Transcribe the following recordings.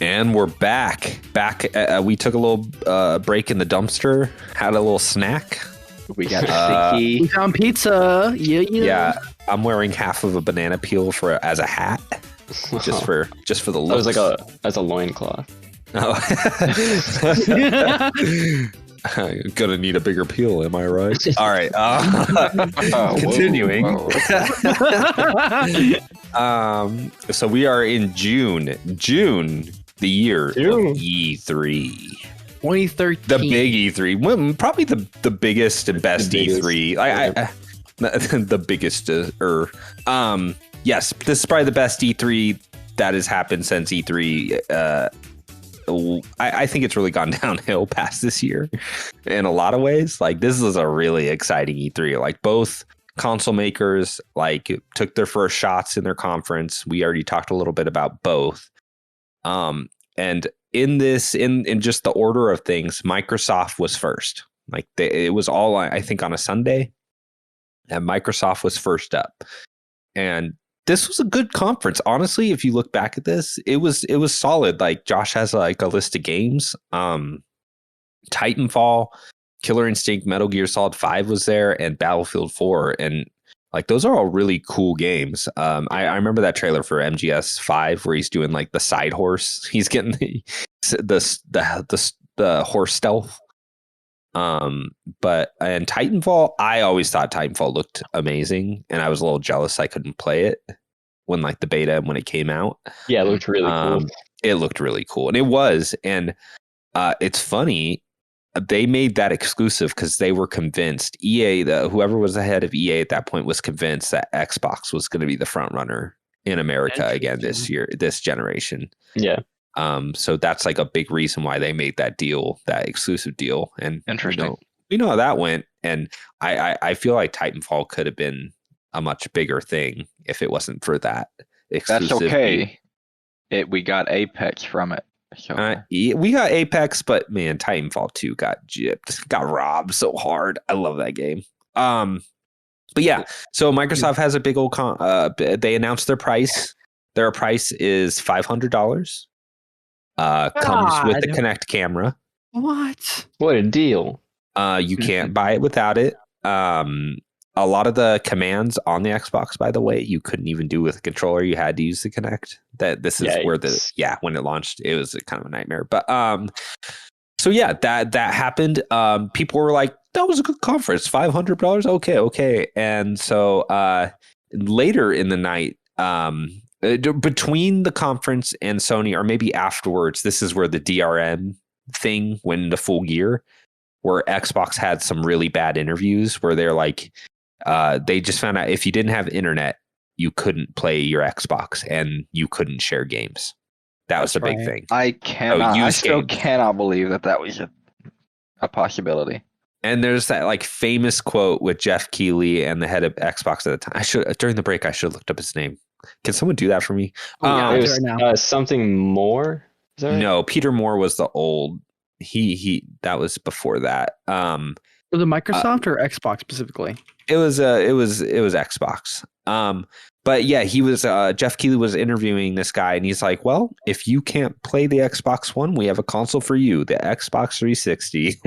And we're back. We took a little break in the dumpster, had a little snack. We got sticky. We found pizza. Yeah, I'm wearing half of a banana peel as a hat, just for the looks. That was as a loincloth. Oh. Gonna need a bigger peel, am I right? All right. Continuing. Whoa. So we are in June, the year of E3. 2013. The big E3. Well, probably the biggest and best E3. The biggest. Yes, this is probably the best E3 that has happened since E3. I think it's really gone downhill past this year in a lot of ways. Like, this is a really exciting E3. Like, both console makers took their first shots in their conference. We already talked a little bit about both. And in just the order of things, Microsoft was first. It was all, I think, on a Sunday, and Microsoft was first up. And this was a good conference. Honestly, if you look back at this, it was solid. Like, Josh has a list of games. Titanfall, Killer Instinct, Metal Gear Solid 5 was there, and Battlefield 4. And those are all really cool games. I remember that trailer for MGS 5 where he's doing the side horse. He's getting the horse stealth. But Titanfall, I always thought Titanfall looked amazing, and I was a little jealous I couldn't play it when the beta when it came out. Yeah, it looked really cool. It looked really cool, and it was. And it's funny, they made that exclusive because they were convinced. Whoever was the head of EA at that point was convinced that Xbox was going to be the front runner in America again this generation. Yeah. So that's a big reason why they made that exclusive deal. And interesting. We know how that went. And I feel like Titanfall could have been a much bigger thing if it wasn't for that exclusive. That's okay. We got Apex from it. So. We got Apex, but man, Titanfall 2 got gypped, got robbed so hard. I love that game. But yeah, so Microsoft has a big old they announced their price. Their price is $500. Comes with the Kinect camera. What a deal. You can't buy it without it. A lot of the commands on the Xbox, by the way, you couldn't even do with a controller. You had to use the Kinect. This is where when it launched, it was kind of a nightmare. But so yeah, that happened. People were like, that was a good conference. $500. Okay. And so later in the night, between the conference and Sony, or maybe afterwards, this is where the DRM thing went into full gear, where Xbox had some really bad interviews where they're they just found out if you didn't have internet, you couldn't play your Xbox and you couldn't share games. That was the big thing. I still cannot believe that was a possibility. And there's that famous quote with Jeff Keighley and the head of Xbox at the time. During the break, I should have looked up his name. Can someone do that for me? It was something more. Is that right? No, Peter Moore was the old. He that was before that. Was it Microsoft or Xbox specifically? It was Xbox. But yeah, he was Jeff Keighley was interviewing this guy, and he's like, well, if you can't play the Xbox One, we have a console for you, the Xbox 360.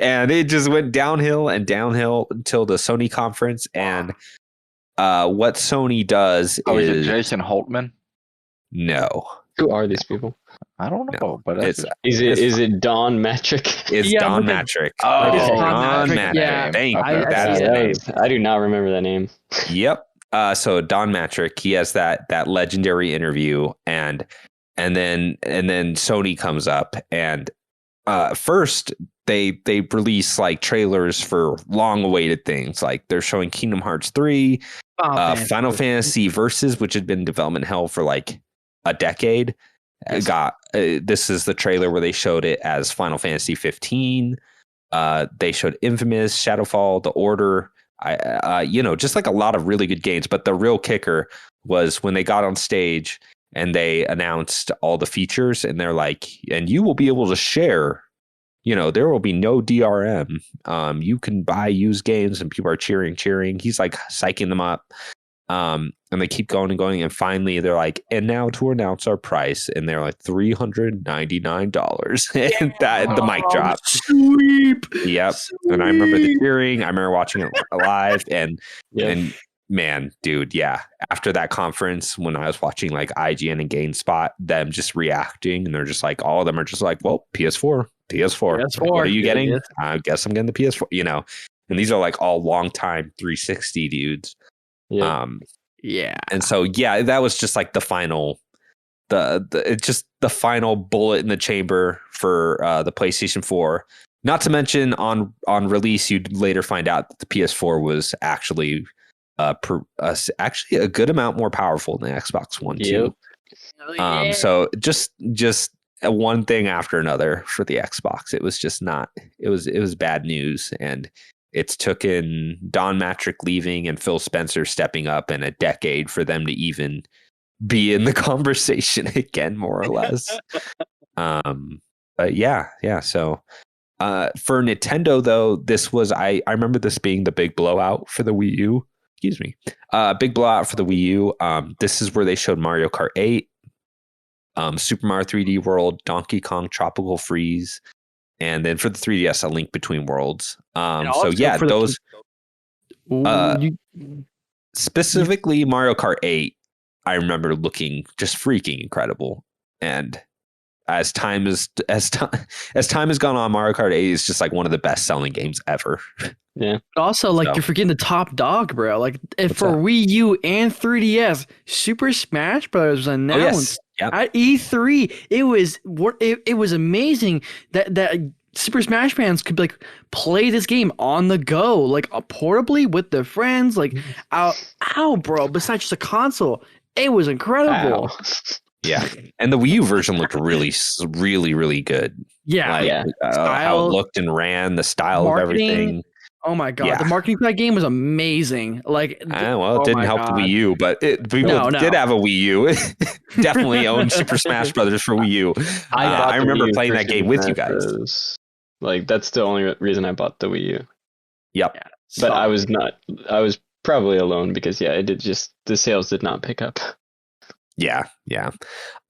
And it just went downhill until the Sony conference. And what Sony does is it Jason Holtman? No. Who are these people? I don't know, but is it Don Matrick? It's Don Matrick. Oh, it's Don Matrick. Yeah. Thank you. That's the name. I do not remember that name. Yep. So Don Matrick, he has that legendary interview, and then Sony comes up, and first they release trailers for long awaited things, they're showing Kingdom Hearts 3, Final Fantasy Versus, which had been in development hell for a decade. This is the trailer where they showed it as Final Fantasy 15. They showed Infamous, Shadowfall, The Order. Just a lot of really good games. But the real kicker was when they got on stage and they announced all the features, and they're like, and you will be able to share, there will be no DRM. You can buy used games, and people are cheering. He's like psyching them up. And they keep going and going, and finally they're like, and now to announce our price, and they're like $399, and the mic drop. Sweep. Yep. Sweep. And I remember the cheering. I remember watching it live, and man, dude, yeah. After that conference, when I was watching like IGN and GameSpot, them just reacting, and they're just like, all of them are just like, well, PS4. What are you getting? Yes. I guess I'm getting the PS4. And these are like all longtime 360 dudes. Yeah. And so that was just like the final the final bullet in the chamber for the PlayStation 4. Not to mention on release, you'd later find out that the PS4 was actually actually a good amount more powerful than the Xbox One too. So just one thing after another for the Xbox. It was just not. It was bad news, and it's taken Don Matrick leaving and Phil Spencer stepping up in a decade for them to even be in the conversation again, more or less. But yeah. So for Nintendo, though, this was I remember this being the big blowout for the Wii U. Excuse me. Big blowout for the Wii U. This is where they showed Mario Kart 8, Super Mario 3D World, Donkey Kong Tropical Freeze, and then for the 3DS, A Link Between Worlds. So yeah, those specifically Mario Kart 8, I remember looking just freaking incredible. And as time has gone on, Mario Kart 8 is just like one of the best selling games ever. Yeah. But also, you're forgetting the top dog, bro. Like, for Wii U and 3DS, Super Smash Bros. Was announced at E3. It was amazing that Super Smash fans could play this game on the go, portably with their friends. Bro. Besides just a console, it was incredible. Ow. Yeah, and the Wii U version looked really, really, really good. Yeah, how it looked and ran, the style of everything. Oh my god, the marketing for that game was amazing. It didn't help the Wii U, but people did have a Wii U. Definitely owned Super Smash Brothers for Wii U. I remember playing that game with you guys. That's the only reason I bought the Wii U. Yep. Yeah, but I was probably alone because the sales did not pick up. Yeah.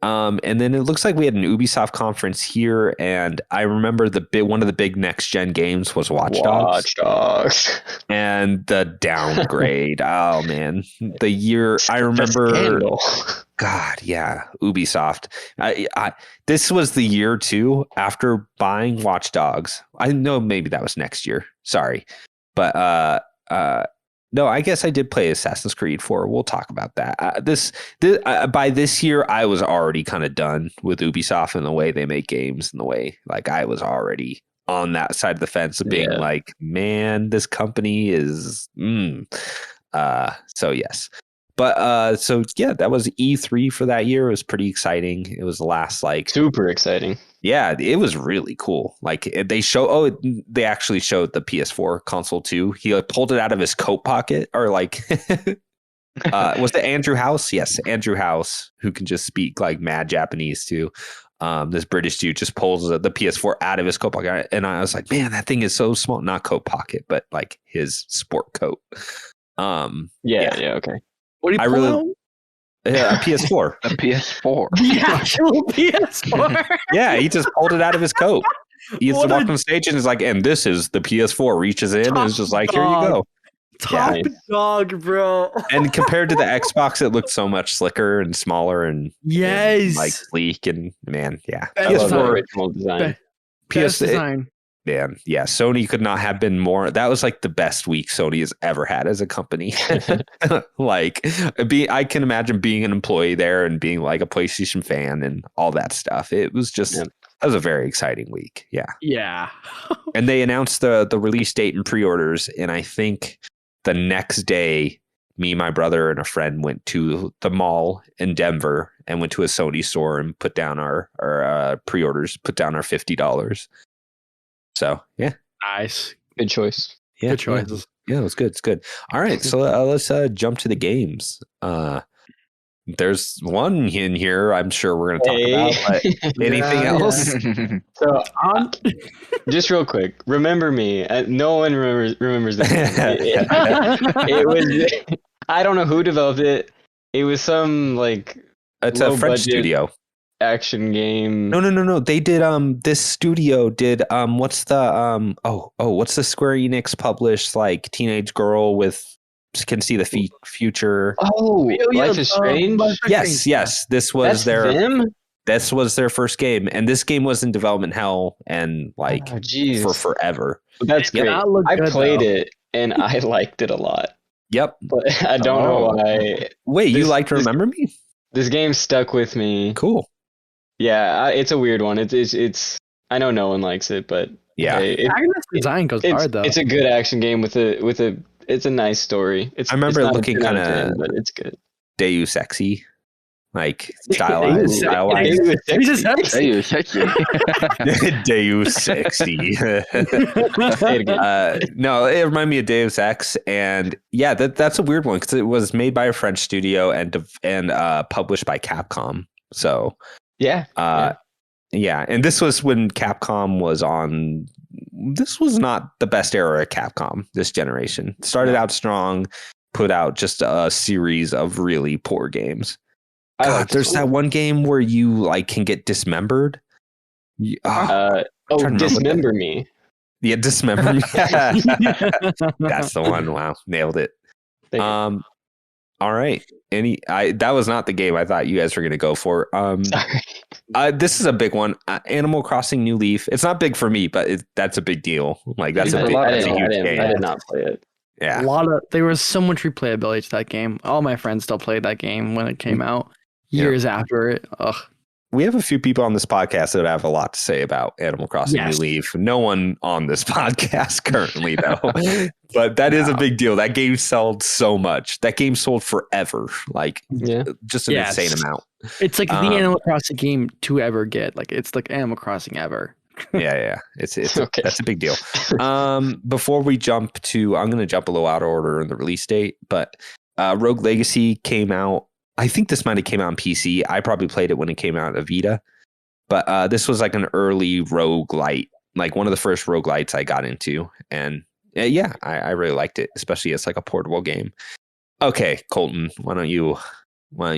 And then it looks like we had an Ubisoft conference here, and I remember one of the big next gen games was Watch Dogs. And the downgrade. Oh man, the year I remember. God, yeah, Ubisoft. This was the year too after buying Watch Dogs. I know maybe that was next year. Sorry, but no, I guess I did play Assassin's Creed 4. We'll talk about that. By this year, I was already kind of done with Ubisoft and the way they make games, and the way I was already on that side of the fence of being man, this company is. So yes, but that was E3 for that year. It was pretty exciting. It was the last super exciting. Yeah, it was really cool. They actually showed the PS4 console too. He pulled it out of his coat pocket, or was it Andrew House? Yes, Andrew House, who can just speak mad Japanese too. This British dude just pulls the PS4 out of his coat pocket, and I was like, man, that thing is so small. Not coat pocket, but his sport coat. Yeah, okay. What do you pull out? A PS4. The PS4. The actual PS4. Yeah, he just pulled it out of his coat. He walked on stage and is like, and this is the PS4. Reaches in and is just like, here you go. Top dog, bro. And compared to the Xbox, it looked so much slicker and smaller and sleek, and man, yeah. PS4 original design. PS design. Man, yeah, Sony could not have been more. That was the best week Sony has ever had as a company. I can imagine being an employee there and being a PlayStation fan and all that stuff. It was just that was a very exciting week. Yeah. Yeah. And they announced the release date and pre-orders, and I think the next day, me, my brother, and a friend went to the mall in Denver and went to a Sony store and put down our pre-orders, put down our $50. So yeah, nice, good choice. Yeah, good choices. Yeah, it was good. It's good. All right, so let's jump to the games. there's one in here I'm sure we're going to talk about, but anything else? So, just real quick, remember me. No one remembers this game. It was, I don't know who developed it. It was some like it's a French studio action game. No. They did this studio did what's the what's the Square Enix published like teenage girl with can see the future. Life is Strange. Yes. This was them? This was their first game, and this game was in development hell and like for forever. That's great. I played it and I liked it a lot. Yep, but I don't know why. Wait, you liked Remember Me? This game stuck with me. Cool. Yeah, it's a weird one. It's. I know no one likes it, but yeah, design goes hard though. It's a good action game with a. It's a nice story. I remember it looking kind of, but it's good. Deus Exy, like stylized. Deus Exy. Deus Exy. No, it reminded me of Deus Ex, and yeah, that's a weird one because it was made by a French studio and published by Capcom. So yeah, and this was when Capcom was on. This was not the best era of Capcom. This generation started out strong, put out just a series of really poor games. God, there's that one game where you like can get dismembered. Dismember Me. Yeah, Dismember Me. That's the one. Wow, nailed it. All right. That was not the game I thought you guys were going to go for. This is a big one. Animal Crossing New Leaf. It's not big for me, but that's a big deal. Like that's a huge game. I did not play it. Yeah. There was so much replayability to that game. All my friends still played that game when it came out years after it. Ugh. We have a few people on this podcast that have a lot to say about Animal Crossing New Leaf. No one on this podcast currently, though. But that is a big deal. That game sold so much. That game sold forever. Like, just an insane amount. It's like the Animal Crossing game to ever get. Like, it's like Animal Crossing ever. Yeah. It's okay. That's a big deal. Before we jump to, I'm going to jump a little out of order in the release date, but Rogue Legacy came out. I think this might have came out on PC. I probably played it when it came out on Vita. But this was like an early roguelite, like one of the first roguelites I got into. And I really liked it, especially as like a portable game. Okay, Colton, why don't you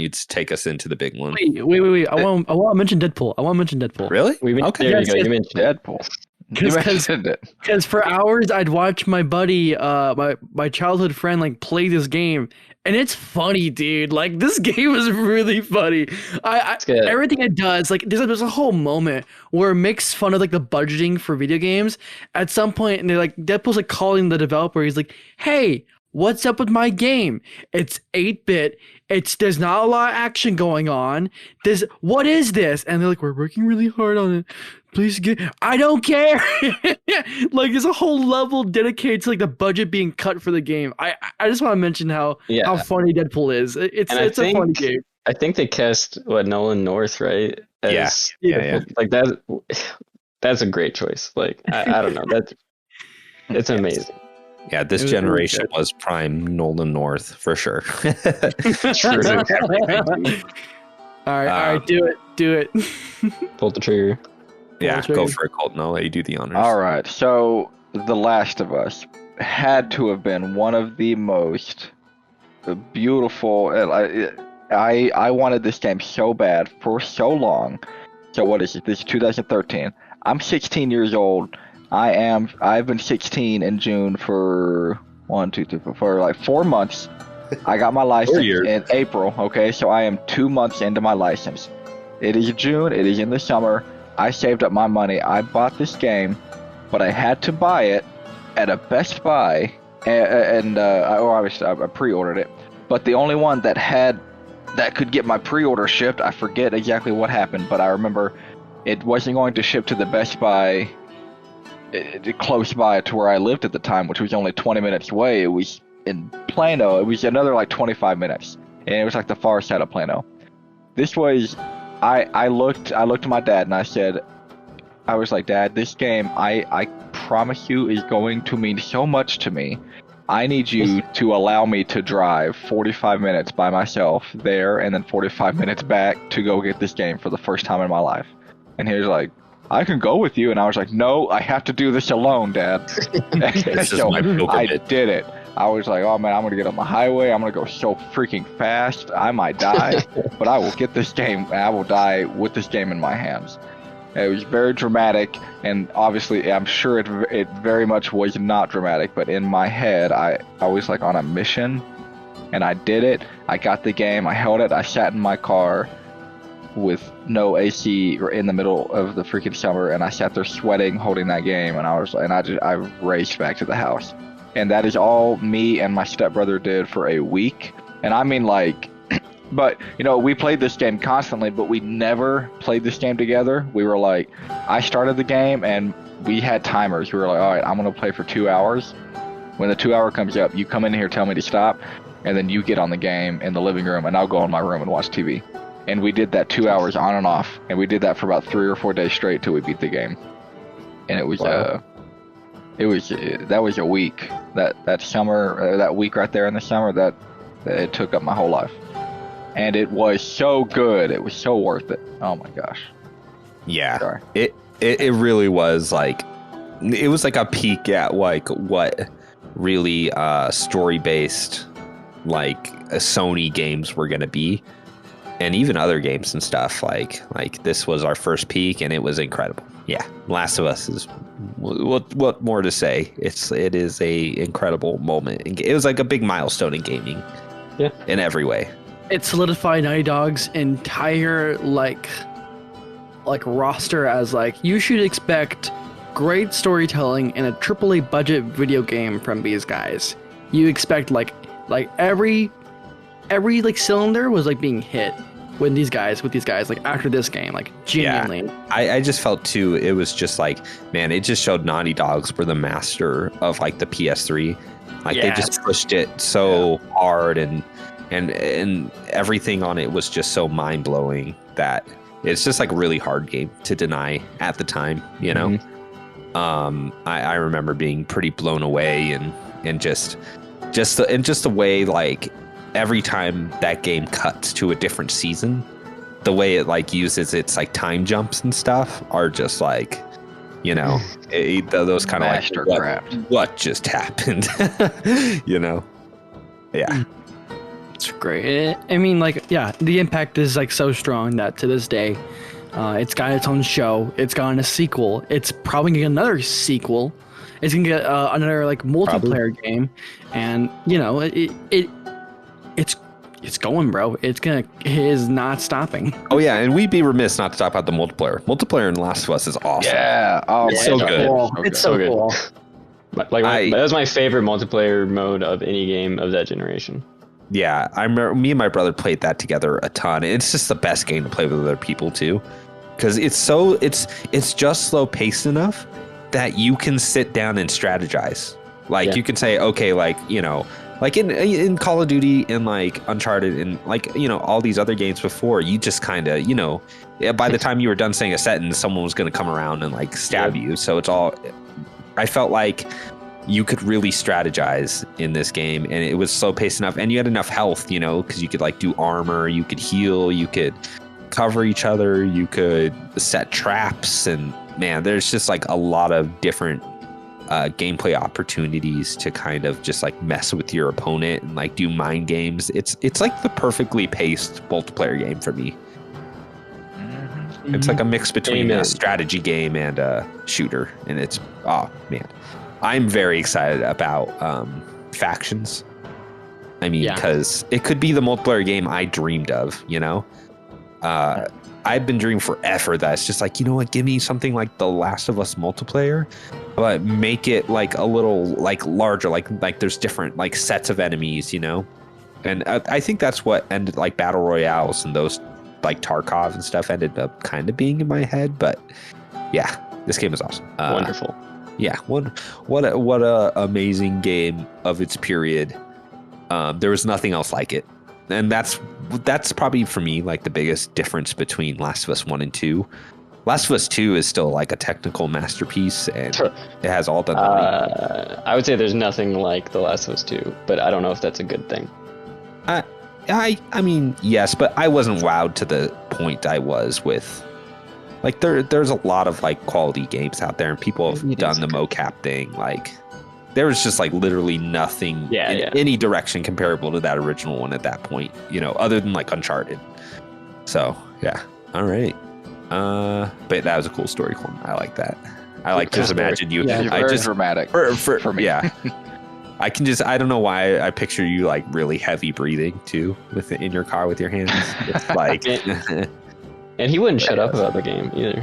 just take us into the big one? Wait. I want to mention Deadpool. Really? Okay. There you go. You mentioned Deadpool. Because for hours I'd watch my buddy, my childhood friend, like play this game. And it's funny, dude. Like this game is really funny. Everything it does, like there's a whole moment where it makes fun of like the budgeting for video games. At some point, and they're like Deadpool's like calling the developer. He's like, "Hey, what's up with my game? It's 8-bit. There's not a lot of action going on. What is this?" And they're like, "We're working really hard on it. Please I don't care." Like there's a whole level dedicated to like the budget being cut for the game. I just want to mention how funny Deadpool is. It's a funny game. I think they cast Nolan North, right? Yeah. Like that. That's a great choice. Like I don't know. It's amazing. Yeah, this generation was prime Nolan North for sure. True. All right, do it. Pull the trigger. Yeah, go for it, Colton. I'll let you do the honors. All right, so The Last of Us had to have been one of the most beautiful. I wanted this game so bad for so long. So what is it? This is 2013. I'm 16 years old. I've been 16 in June for like 4 months. I got my license in April. Okay, so I am 2 months into my license. It is June. It is in the summer. I saved up my money. I bought this game, but I had to buy it at a Best Buy, and I pre-ordered it. But the only one that could get my pre-order shipped, I forget exactly what happened, but I remember it wasn't going to ship to the Best Buy close by to where I lived at the time, which was only 20 minutes away. It was in Plano. It was another like 25 minutes, and it was like the far side of Plano. This was. I looked at my dad and I was like, "Dad, this game, I promise you, is going to mean so much to me. I need you to allow me to drive 45 minutes by myself there and then 45 minutes back to go get this game for the first time in my life. And he was like, I can go with you. And I was like, no, I have to do this alone, Dad. So I did it. I was like, oh man, I'm going to get on the highway. I'm going to go so freaking fast. I might die, but I will get this game. I will die with this game in my hands. It was very dramatic, and obviously I'm sure it very much was not dramatic, but in my head I was like on a mission, and I did it. I got the game, I held it, I sat in my car with no AC in the middle of the freaking summer, and I sat there sweating holding that game, and I raced back to the house. And that is all me and my stepbrother did for a week. And I mean, like, but, you know, we played this game constantly, but we never played this game together. We were like, I started the game and we had timers. We were like, all right, I'm going to play for 2 hours. When the 2 hour comes up, you come in here, tell me to stop, and then you get on the game in the living room, and I'll go in my room and watch TV. And we did that 2 hours on and off, and we did that for about 3 or 4 days straight till we beat the game. And it was, that was a week. That summer, that week right there in the summer, that it took up my whole life. And it was so good. It was so worth it. Oh my gosh. Yeah. Sorry. It really was like, it was like a peek at like what really story based like Sony games were going to be, and even other games and stuff. Like this was our first peek, and it was incredible. Yeah. Last of Us is what more to say. It is a incredible moment. It was like a big milestone in gaming. Yeah. In every way. It solidified Naughty Dog's entire like roster as like, you should expect great storytelling in a AAA budget video game from these guys. You expect like every like cylinder was like being hit with these guys like after this game, like genuinely. Yeah, I just felt too, it was just like, man, it just showed Naughty Dogs were the master of like the PS3. Like they just pushed it so hard, and everything on it was just so mind blowing that it's just like a really hard game to deny at the time, you know. I remember being pretty blown away, and just the way like every time that game cuts to a different season, the way it like uses its like time jumps and stuff are just like, you know, those kind of like what just happened, you know. Yeah. It's great. I mean, like, yeah, the impact is like so strong that to this day, it's got its own show. It's gotten a sequel. It's probably gonna get another sequel. It's gonna get another like multiplayer game, and you know, it's going, bro. It is not stopping. Oh yeah, and we'd be remiss not to talk about the multiplayer. Multiplayer in Last of Us is awesome. Yeah, it's so good. Cool. It's so cool. Like that was my favorite multiplayer mode of any game of that generation. Yeah, I remember me and my brother played that together a ton. It's just the best game to play with other people too, because it's just slow paced enough that you can sit down and strategize. Like you can say, okay, like, you know, like in Call of Duty and like Uncharted and like, you know, all these other games before, you just kind of, you know, by the time you were done saying a sentence, someone was going to come around and like stab you. So it's all, I felt like you could really strategize in this game, and it was slow paced enough, and you had enough health, you know, because you could like do armor, you could heal, you could cover each other, you could set traps, and man, there's just like a lot of different gameplay opportunities to kind of just like mess with your opponent and like do mind games. It's like the perfectly paced multiplayer game for me. It's like a mix between a strategy game and a shooter, and it's, oh man, I'm very excited about factions. I mean, because it could be the multiplayer game I dreamed of, you know. I've been dreaming forever that it's just like, you know what, give me something like The Last of Us multiplayer, but make it like a little like larger, like there's different like sets of enemies, you know. And I think that's what ended, like battle royales and those like Tarkov and stuff ended up kind of being in my head. But yeah, this game is awesome. Wonderful. Yeah, what a amazing game of its period. There was nothing else like it, and that's probably for me like the biggest difference between Last of Us 1 and 2. Last of Us 2 is still like a technical masterpiece, and it has all the. I would say there's nothing like The Last of Us 2, but I don't know if that's a good thing. I mean, yes, but I wasn't wowed to the point I was with. Like there's a lot of like quality games out there, and people have done the mocap thing. Like there was just like literally nothing in any direction comparable to that original one at that point, other than like Uncharted. So yeah, all right. But that was a cool story, Colton. I like that. I like to just imagine you. Yeah, I just dramatic for me. Yeah. I don't know why I picture you like really heavy breathing too in your car with your hands. It's like. And he wouldn't shut up about the game either.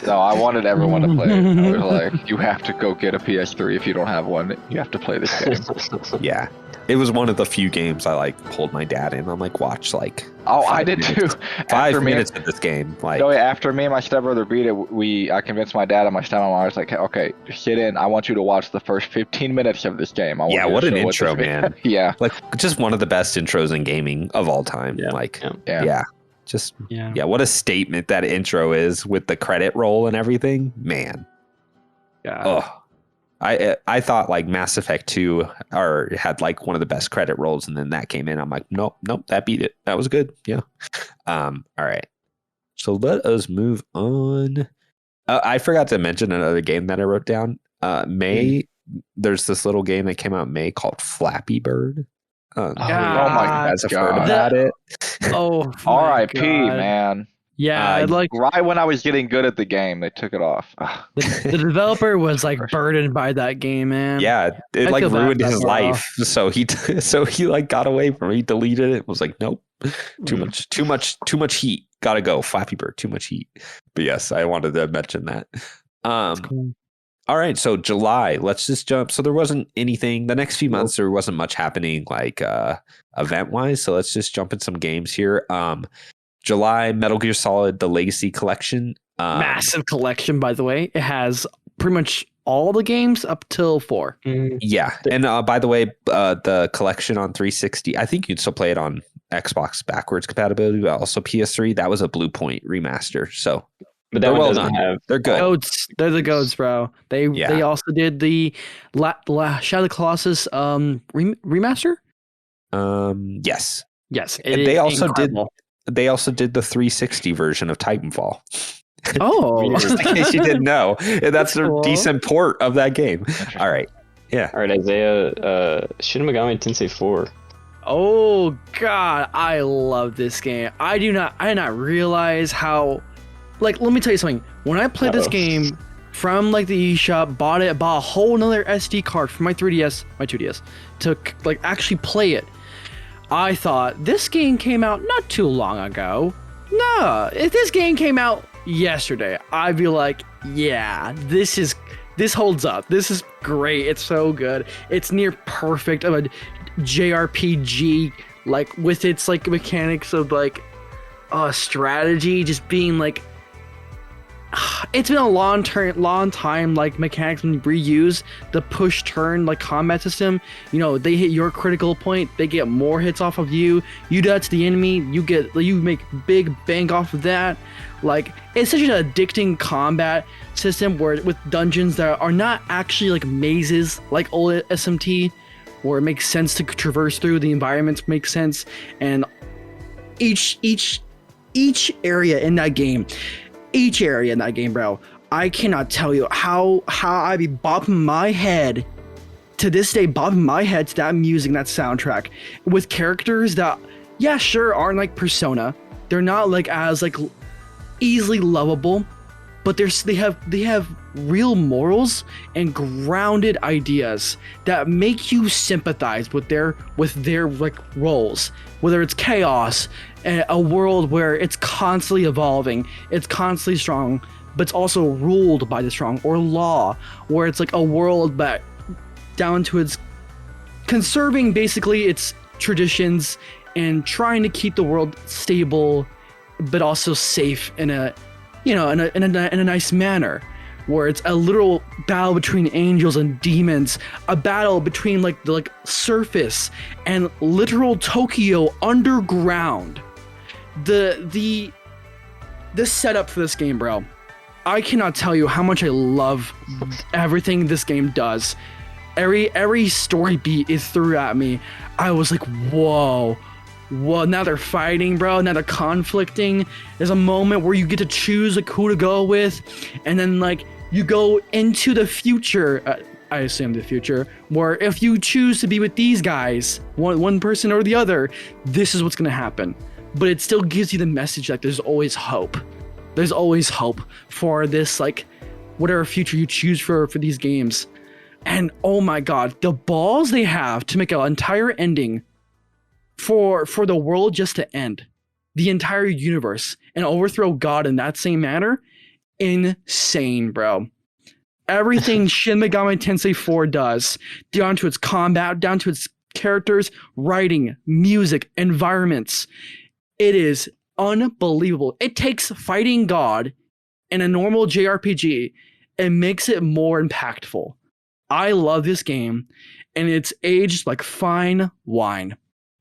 No, I wanted everyone to play it. I was like, you have to go get a PS3 if you don't have one. You have to play this game. Yeah. It was one of the few games I like pulled my dad in. I'm like, watch like. Oh, I did too. 5 minutes of this game. Like, no, after me and my stepbrother beat it, I convinced my dad and my stepmom. I was like, okay, sit in. I want you to watch the first 15 minutes of this game. Yeah, what an intro, man. Yeah. Like just one of the best intros in gaming of all time. Yeah. Like, yeah. Just what a statement that intro is with the credit roll and everything, man. Yeah. Oh, I thought like Mass Effect 2 had like one of the best credit rolls, and then that came in. I'm like, nope, that beat it. That was good. Yeah. All right. So let us move on. I forgot to mention another game that I wrote down. May. There's this little game that came out in May called Flappy Bird. Oh my God! Guys have heard about it. Oh, R.I.P. man. Yeah, like right when I was getting good at the game, they took it off. The developer was like burdened by that game, man. Yeah, it like ruined his life. So he like got away from it. He deleted it. Was like, nope, too much heat. Gotta go. Flappy Bird, too much heat. But yes, I wanted to mention that. Cool. All right, so July, let's just jump. So there wasn't anything, the next few months, there wasn't much happening like event-wise. So let's just jump in some games here. July, Metal Gear Solid, the Legacy Collection. Massive collection, by the way. It has pretty much all the games up till 4. Yeah, and by the way, the collection on 360, I think you'd still play it on Xbox backwards compatibility, but also PS3. That was a Blue Point remaster, so... But that one doesn't have. They're good. Goats. They're the goats, bro. They also did the Shadow of the Colossus remaster. Yes. Yes. And they also incredible. They also did the 360 version of Titanfall. Oh, just in case you didn't know, that's cool. A decent port of that game. All right. Yeah. All right, Izayah. Shin Megami Tensei 4. Oh God, I love this game. I did not realize how. Like, let me tell you something. When I played this game from like the eShop, bought a whole nother SD card for my 3DS, my 2DS, to like actually play it. I thought this game came out not too long ago. No, if this game came out yesterday, I'd be like, yeah, this holds up. This is great. It's so good. It's near perfect of a JRPG, like with its like mechanics of like strategy, just being like. It's been a long time like mechanics when you reuse the push turn like combat system. They hit your critical point, they get more hits off of you. You do that to the enemy, you make big bang off of that. Like, it's such an addicting combat system where with dungeons that are not actually like mazes like old SMT, where it makes sense to traverse through, the environments make sense, and each area in that game. Each area in that game, bro, I cannot tell you how I be bopping my head to this day, bopping my head to that music, that soundtrack, with characters that, yeah, sure, aren't like Persona. They're not like as like easily lovable, but they have real morals and grounded ideas that make you sympathize with their like roles, whether it's chaos, a world where it's constantly evolving, it's constantly strong, but it's also ruled by the strong, or law, where it's like a world that down to its conserving basically its traditions and trying to keep the world stable but also safe in a nice manner, where it's a literal battle between angels and demons, a battle between like the surface and literal Tokyo underground. The this setup for this game, bro. I cannot tell you how much I love everything this game does. Every story beat it threw at me, I was like, whoa. Now they're fighting, bro. Now they're conflicting. There's a moment where you get to choose like who to go with, and then like you go into the future. I assume the future, where if you choose to be with these guys, one person or the other, this is what's gonna happen. But it still gives you the message that there's always hope. There's always hope for this, like, whatever future you choose for these games. And oh my god, the balls they have to make an entire ending for the world just to end. The entire universe and overthrow God in that same manner. Insane, bro. Everything Shin Megami Tensei 4 does, down to its combat, down to its characters, writing, music, environments. It is unbelievable. It takes fighting God in a normal JRPG and makes it more impactful. I love this game, and it's aged like fine wine.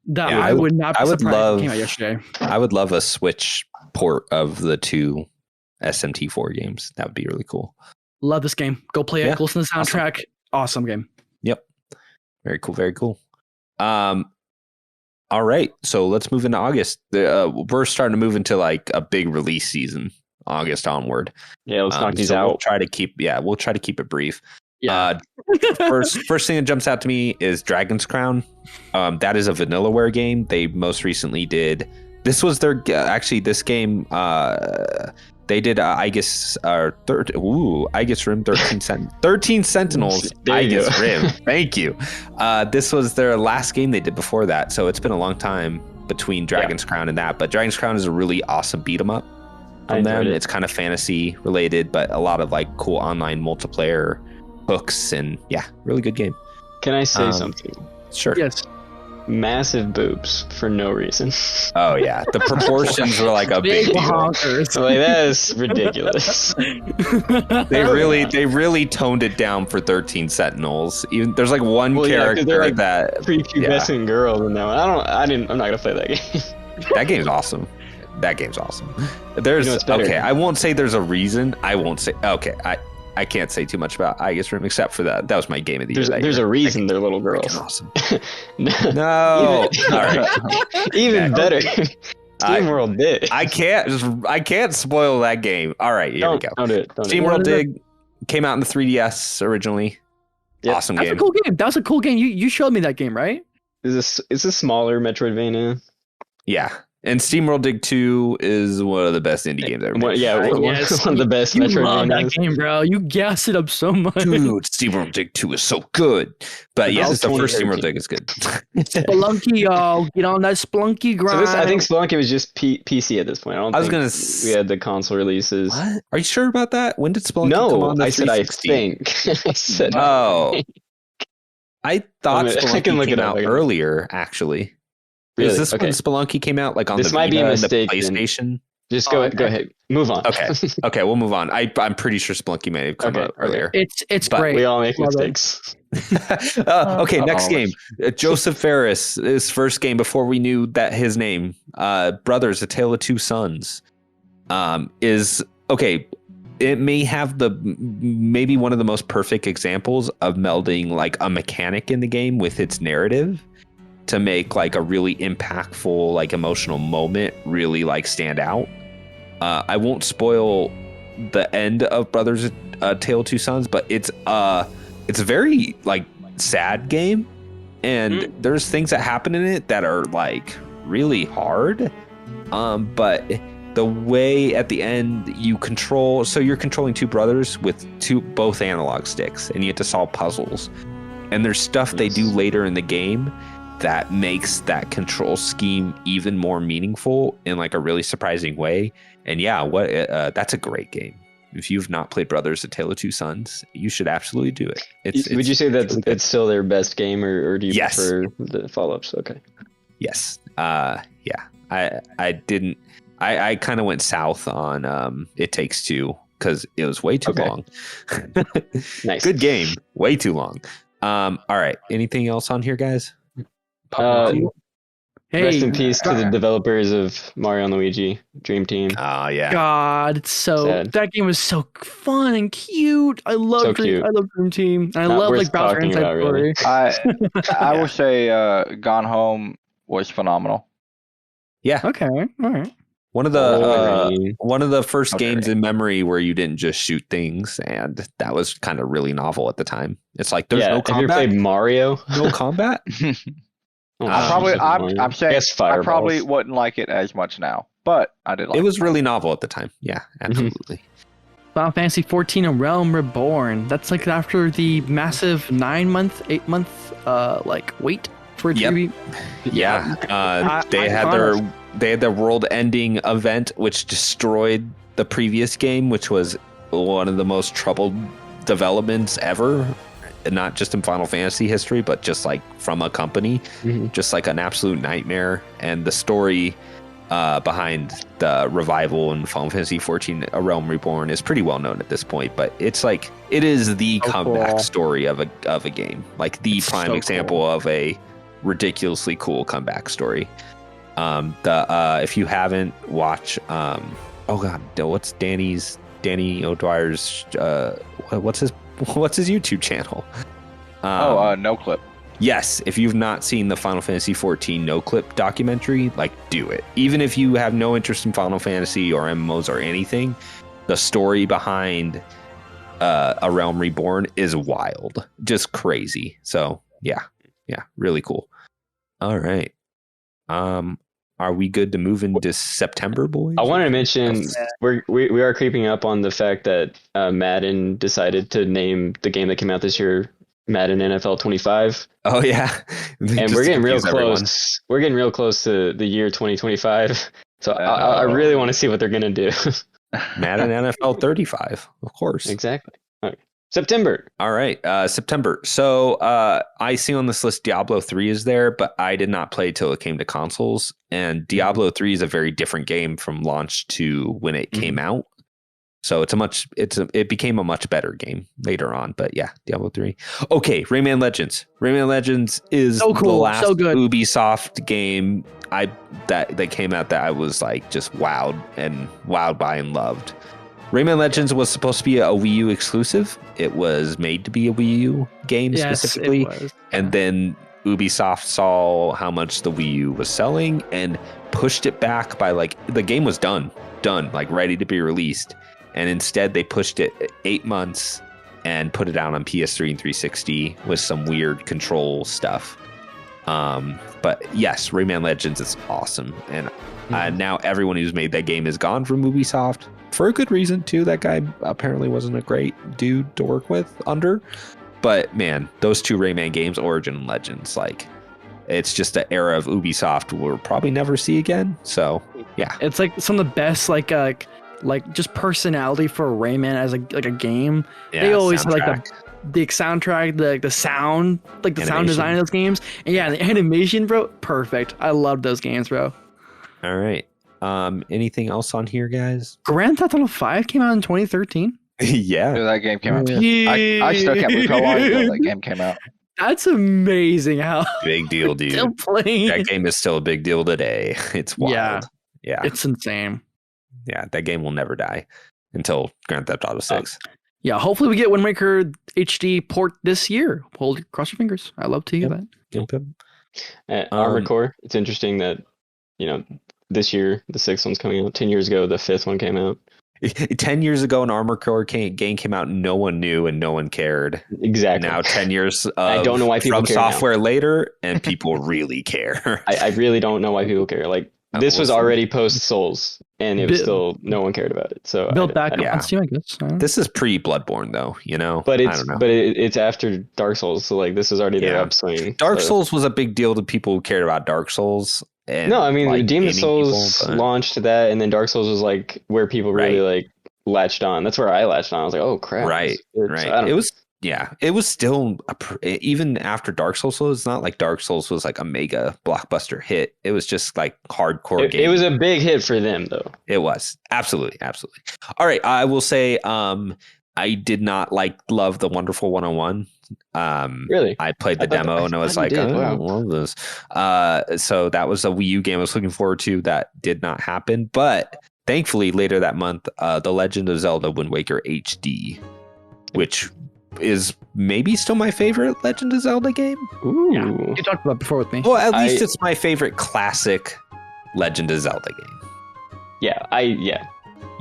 That I would not be surprised if it came out yesterday. I would love a Switch port of the two SMT4 games. That would be really cool. Love this game. Go play it. Listen to the soundtrack. Awesome game. Yep. Very cool. Very cool. All right. So let's move into August. We're starting to move into like a big release season, August onward. Yeah, let's knock these out. We'll try to keep it brief. Yeah. First thing that jumps out to me is Dragon's Crown. That is a Vanillaware game. They most recently did. This was their this game. They did Aegis Rim 13 Sentinels. Aegis Rim. Thank you. This was their last game they did before that. So it's been a long time between Dragon's Crown and that. But Dragon's Crown is a really awesome beat 'em up from them. It's kind of fantasy related, but a lot of like cool online multiplayer hooks, and really good game. Can I say something? Sure. Yes. Massive boobs for no reason. Oh yeah, the proportions were like a big deal. Honkers. Like that is ridiculous. They really toned it down for 13 Sentinels. Even there's like one character like that prepubescent girl in that one. I'm not gonna play that game. That game's awesome. There's I won't say there's a reason. I can't say too much about Aegis Rim except for that. That was my game of the year. There's a reason they're little girls. Awesome. No. All right. Even better. SteamWorld did. I can't spoil that game. All right, here we go. Don't do it. SteamWorld Dig came out in the 3DS originally. Yep. Awesome game. That's a cool game. That was a cool game. You showed me that game, right? It's a smaller Metroidvania. Yeah. And SteamWorld Dig 2 is one of the best indie games ever made. One of the best Metroidvanias. You love that game, bro. You gas it up so much. Dude, SteamWorld Dig 2 is so good. But yes, it's the first SteamWorld Dig is good. Spelunky, y'all. Get on that Spelunky grind. I think Spelunky was just PC at this point. I was gonna we had the console releases. What? Are you sure about that? When did Spelunky come on? I said I think. I said I thought Spelunky came out earlier, actually. Really? Is this when Spelunky came out, like on the Vita and the PlayStation? Just go ahead. Move on. Okay, we'll move on. I'm pretty sure Spelunky may have come out earlier. It's great. We all make mistakes. Next game. Joseph Ferris, his first game before we knew that his name, Brothers: A Tale of Two Sons, is okay. It may have maybe one of the most perfect examples of melding like a mechanic in the game with its narrative to make like a really impactful, like emotional moment really like stand out. I won't spoil the end of Brothers: A Tale of Two Sons, but it's a very like sad game, and there's things that happen in it that are like really hard. But the way at the end you're controlling two brothers with both analog sticks, and you have to solve puzzles. And there's stuff they do later in the game that makes that control scheme even more meaningful in like a really surprising way. And that's a great game. If you've not played Brothers: A Tale of Two Sons, you should absolutely do it. Would you say that it's still their best game, or do you prefer the follow-ups? Okay. Yes. I kind of went south on It Takes Two because it was way too long. Nice. Good game. Way too long. All right. Anything else on here, guys? Hey, Rest in peace to the developers of Mario and Luigi Dream Team. Oh yeah. God, it's so Sad. that game was so fun and cute. I love So Dream. cute. I love Dream Team. I Not love worth like Bowser talking Inside about, really. Story. I will say Gone Home was phenomenal. Yeah. Okay, all right. One of the first games in memory where you didn't just shoot things, and that was kind of really novel at the time. It's like there's no combat. Have you played Mario? No combat. I'm saying I probably Fireballs. wouldn't like it as much now, but I did like it. It was really novel at the time. Yeah, absolutely. Final Fantasy 14: A Realm Reborn. That's like after the massive 8 month like wait for it to be. Yeah, they had their world-ending event, which destroyed the previous game, which was one of the most troubled developments ever. Not just in Final Fantasy history, but just like from a company, just like an absolute nightmare. And the story behind the revival in Final Fantasy 14: A Realm Reborn is pretty well known at this point. But it's like it is the comeback story of a game, like the prime example of a ridiculously cool comeback story. If you haven't watched, what's Danny O'Dwyer's what's his YouTube channel? No Clip. Yes, if you've not seen the Final Fantasy 14 No Clip documentary, like do it. Even if you have no interest in Final Fantasy or MMOs or anything, the story behind A Realm Reborn is wild, just crazy. So yeah, really cool. All right, are we good to move into September, boys? I wanted to mention we are creeping up on the fact that Madden decided to name the game that came out this year Madden NFL 25. Oh yeah, and we're getting real close. Everyone. We're getting real close to the year 2025. So I really want to see what they're gonna do. Madden NFL 35, of course. Exactly. Okay. September. All right, September. So I see on this list Diablo 3 is there, but I did not play till it came to consoles. And Diablo 3 is a very different game from launch to when it came out. So it became a much better game later on. But yeah, Diablo 3. Okay, Rayman Legends. Rayman Legends is so cool, the last so good. Ubisoft game that came out that I was like just wowed by and loved. Rayman Legends was supposed to be a Wii U exclusive. It was made to be a Wii U game specifically. It was. And then Ubisoft saw how much the Wii U was selling and pushed it back by like the game was done, like ready to be released. And instead they pushed it 8 months and put it out on PS3 and 360 with some weird control stuff. But yes, Rayman Legends is awesome. And now everyone who's made that game is gone from Ubisoft. For a good reason, too. That guy apparently wasn't a great dude to work with under. But, man, those two Rayman games, Origin and Legends, like, it's just an era of Ubisoft we'll probably never see again. So, yeah. It's like some of the best, like just personality for Rayman as a game. Yeah, they always have like the soundtrack, the sound, like the sound design of those games. And yeah, the animation, bro, perfect. I love those games, bro. All right. Anything else on here, guys? Grand Theft Auto 5 came out in 2013. Yeah. That game came out. I still can't believe how long ago that game came out. That's amazing. How big deal, dude. Still playing. That game is still a big deal today. It's wild. Yeah. It's insane. Yeah, that game will never die until Grand Theft Auto 6. Yeah, hopefully we get Wind Waker HD port this year. Cross your fingers. I love to hear that. Armored Core. It's interesting that, this year the 6th one's coming out. 10 years ago, the 5th one came out. 10 years ago, an Armored Core game came out, no one knew and no one cared. Exactly. Now 10 years I don't know why people From care Software now. Later, and people really care. I really don't know why people care. Like, this was already post Souls, and it was still no one cared about it. So built back on Steam, I guess. This is pre Bloodborne, though. But it's after Dark Souls, so like this is already their upswing. Dark Souls was a big deal to people who cared about Dark Souls. And, no, I mean, like, Demon Souls launched that, and then Dark Souls was like where people really like latched on. That's where I latched on. I was like, oh crap! Right. It was. Yeah, it was still even after Dark Souls. It's not like Dark Souls was like a mega blockbuster hit. It was just like hardcore game. It was a big hit for them, though. It was absolutely. All right, I will say I did not love the Wonderful 101. Really? I played the demo and I was like, I don't love this. So that was a Wii U game I was looking forward to. That did not happen. But thankfully, later that month, The Legend of Zelda Wind Waker HD, which is maybe still my favorite Legend of Zelda game. Ooh. Yeah, you talked about it before with me. Well, at least it's my favorite classic Legend of Zelda game. Yeah.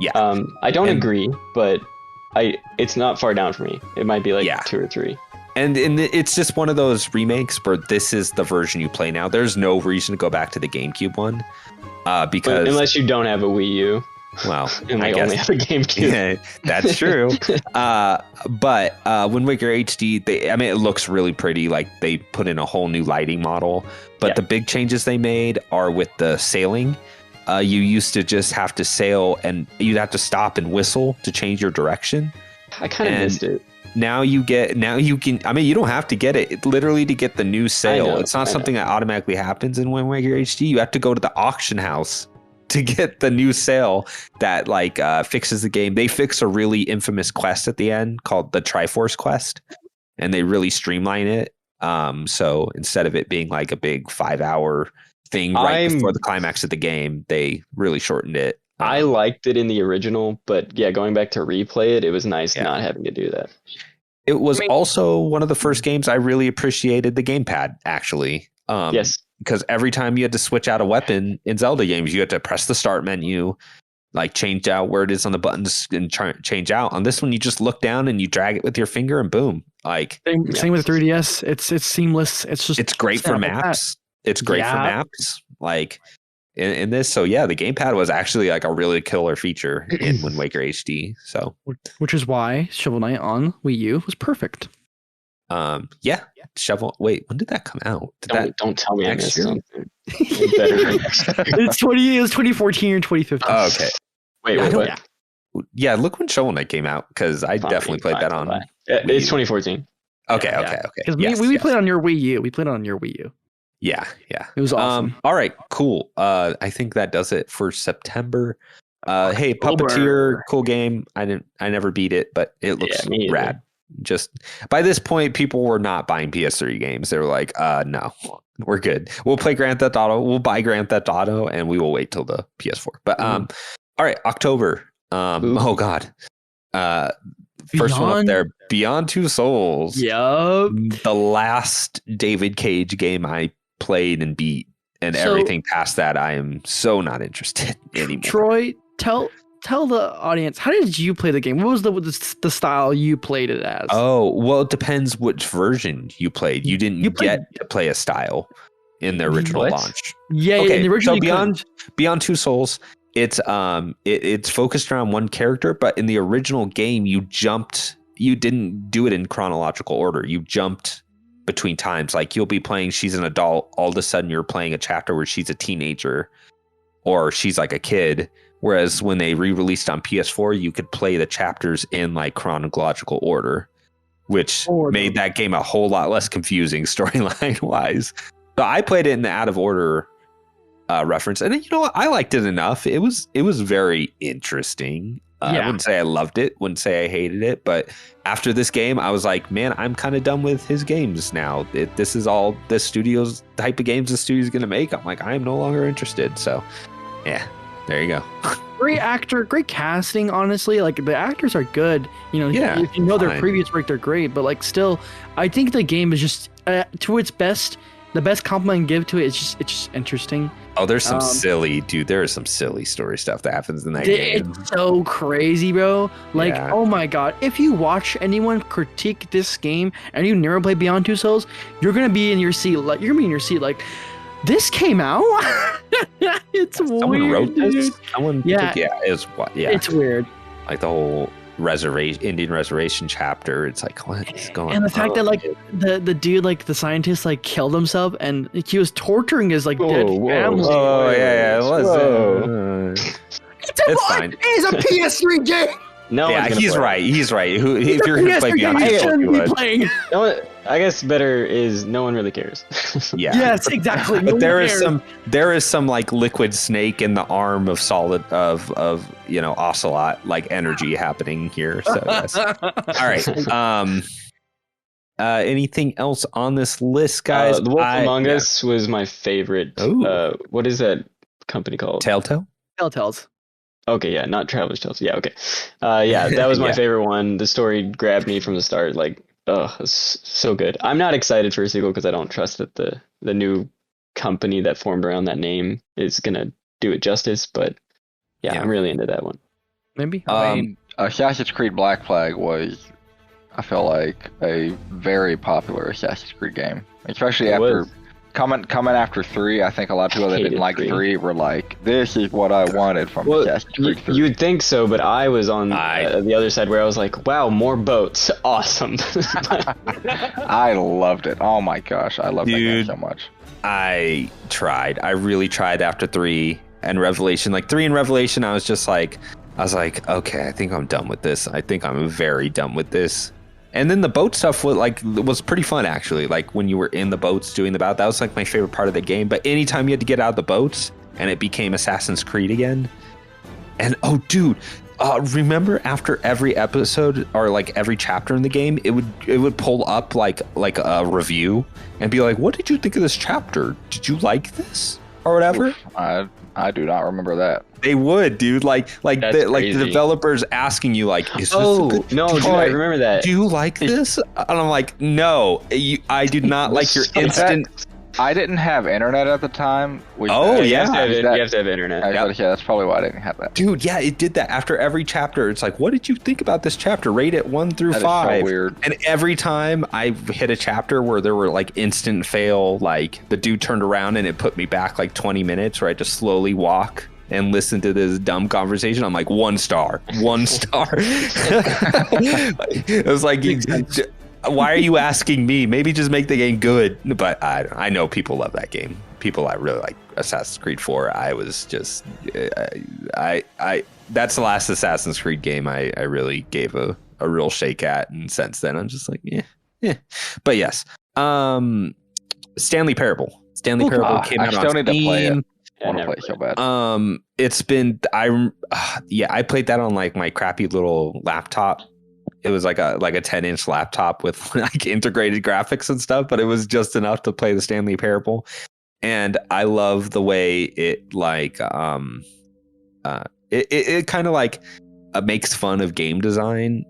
Yeah. I don't agree, but it's not far down for me. It might be like 2 or 3. And it's just one of those remakes where this is the version you play now. There's no reason to go back to the GameCube one, because unless you don't have a Wii U. Well, and I only have a GameCube. Yeah, that's true. But Wind Waker HD, it looks really pretty. Like they put in a whole new lighting model. But the big changes they made are with the sailing. You used to just have to sail and you'd have to stop and whistle to change your direction. I kind of missed it. Now you can, you don't have to get it literally to get the new sail. It's not something that automatically happens in Wind Waker HD. You have to go to the auction house to get the new sail that fixes the game. They fix a really infamous quest at the end called the Triforce quest, and they really streamline it. So instead of it being like a big 5-hour thing before the climax of the game, they really shortened it. I liked it in the original, but going back to replay it, it was nice not having to do that. It was also one of the first games I really appreciated the gamepad, actually. Yes. Because every time you had to switch out a weapon in Zelda games, you had to press the start menu, change out where it is on the buttons and change out. On this one, you just look down and you drag it with your finger and boom. Same with 3DS. It's seamless. It's great for maps. It's great for maps. In this, so the gamepad was actually a really killer feature in Wind Waker HD. So, which is why Shovel Knight on Wii U was perfect. Shovel. Wait, when did that come out? Don't tell me I missed something. It's 2014 or 2015. Oh, okay. Wait. Yeah, look when Shovel Knight came out, because I definitely played that on. It's 2014. Okay. Because we played on your Wii U. We played on your Wii U. Yeah. It was awesome. All right, cool. I think that does it for September. Hey, Puppeteer, cool game. I never beat it, but it looks rad. Just by this point, people were not buying PS3 games. They were like, no, we're good. We'll play Grand Theft Auto. We'll buy Grand Theft Auto, and we will wait till the PS4. But all right, October. Oh God. First one up there, Beyond Two Souls. Yup. The last David Cage game I played and beat, and everything past that, I am so not interested anymore. Troy, tell the audience, how did you play the game? What was the style you played it as? Oh, well, it depends which version you played. You didn't get to play a style in the original launch. Yeah, okay, in the original. So Beyond Two Souls, it's focused around one character, but in the original game, you didn't do it in chronological order. You jumped between times. You'll be playing, she's an adult, all of a sudden you're playing a chapter where she's a teenager or she's a kid. Whereas when they re-released on PS4, you could play the chapters in chronological order, which made that game a whole lot less confusing storyline wise. So I played it in the out of order reference, and I liked it enough. It was very interesting. I wouldn't say I loved it, wouldn't say I hated it, but after this game, I was like, man, I'm kind of done with his games now. This is all this studio's type of games the studio's gonna make. I'm like, I am no longer interested. So, yeah. There you go. Great actor, great casting. Honestly, the actors are good. If you know their previous work, they're great. But still, I think the game is just to its best. The best compliment I can give to it is it's just interesting. Oh, there's some there is some silly story stuff that happens in that game. It's so crazy, bro. Oh my god, if you watch anyone critique this game and you never play Beyond Two Souls, you're gonna be in your seat. This came out. It's Someone weird. Wrote this? Dude. Someone, It's weird. The whole Indian reservation chapter. It's what is going on? And the fact that the dude, the scientist, killed himself and he was torturing his dead family. Oh yeah, it was. It's fine. It's a PS3 game. No, he's right. He's right. If you're gonna play Beyond Two Souls, I guess better is no one really cares. Yeah. Yes, exactly. But there is some like liquid snake in the arm of Ocelot like energy happening here. So yes. All right. Anything else on this list, guys? The Wolf Among Us was my favorite. What is that company called? Telltales. Okay, yeah, not Traveler's Tales. Yeah, okay. Yeah, that was my favorite one. The story grabbed me from the start. Like, it's so good. I'm not excited for a sequel because I don't trust that the new company that formed around that name is gonna do it justice. But yeah, I'm really into that one. Maybe. Assassin's Creed Black Flag was, I feel like, a very popular Assassin's Creed game, especially after coming after 3. I think a lot of people that didn't like 3 were like, "This is what I wanted from Assassin's Creed 3." You'd think so, but I was on the other side where I was like, "Wow, more boats, awesome!" I loved it. Oh my gosh, I loved that game so much. I really tried after 3 and Revelation. Like 3 and Revelation, I was like, okay, I think I'm done with this. I think I'm very done with this. And then the boat stuff was pretty fun, actually. Like when you were in the boats doing the battle, that was like my favorite part of the game. But anytime you had to get out of the boats and it became Assassin's Creed again. And oh, dude, remember after every episode or like every chapter in the game, it would pull up like a review and be like, "What did you think of this chapter? Did you like this or whatever?" Oof, I do not remember that. They would, dude. Like the developers asking you, like, "Is this a good no, dude, I remember that. Do you like this?" And I'm like, "No, I do not like your instant." I didn't have internet at the time. You have to have internet. Yeah, that's probably why I didn't have that. Dude, yeah, it did that after every chapter. It's like, "What did you think about this chapter? Rate it 1 through 5." That is so weird. And every time I hit a chapter where there were like instant fail, like the dude turned around and it put me back like 20 minutes where I had to slowly walk and listen to this dumb conversation. I'm like, 1 star. It was like, why are you asking me? Maybe just make the game good. But I know people love that game. People I really like Assassin's Creed 4. I was just that's the last Assassin's Creed game I really gave a real shake at, and since then I'm just like, yeah. But yes, Stanley Parable. Stanley Parable came out on Steam. To play it. I want to play it so bad. It's been I played that on like my crappy little laptop. It was like a 10-inch laptop with like integrated graphics and stuff, but it was just enough to play the Stanley Parable. And I love the way it like it kind of like makes fun of game design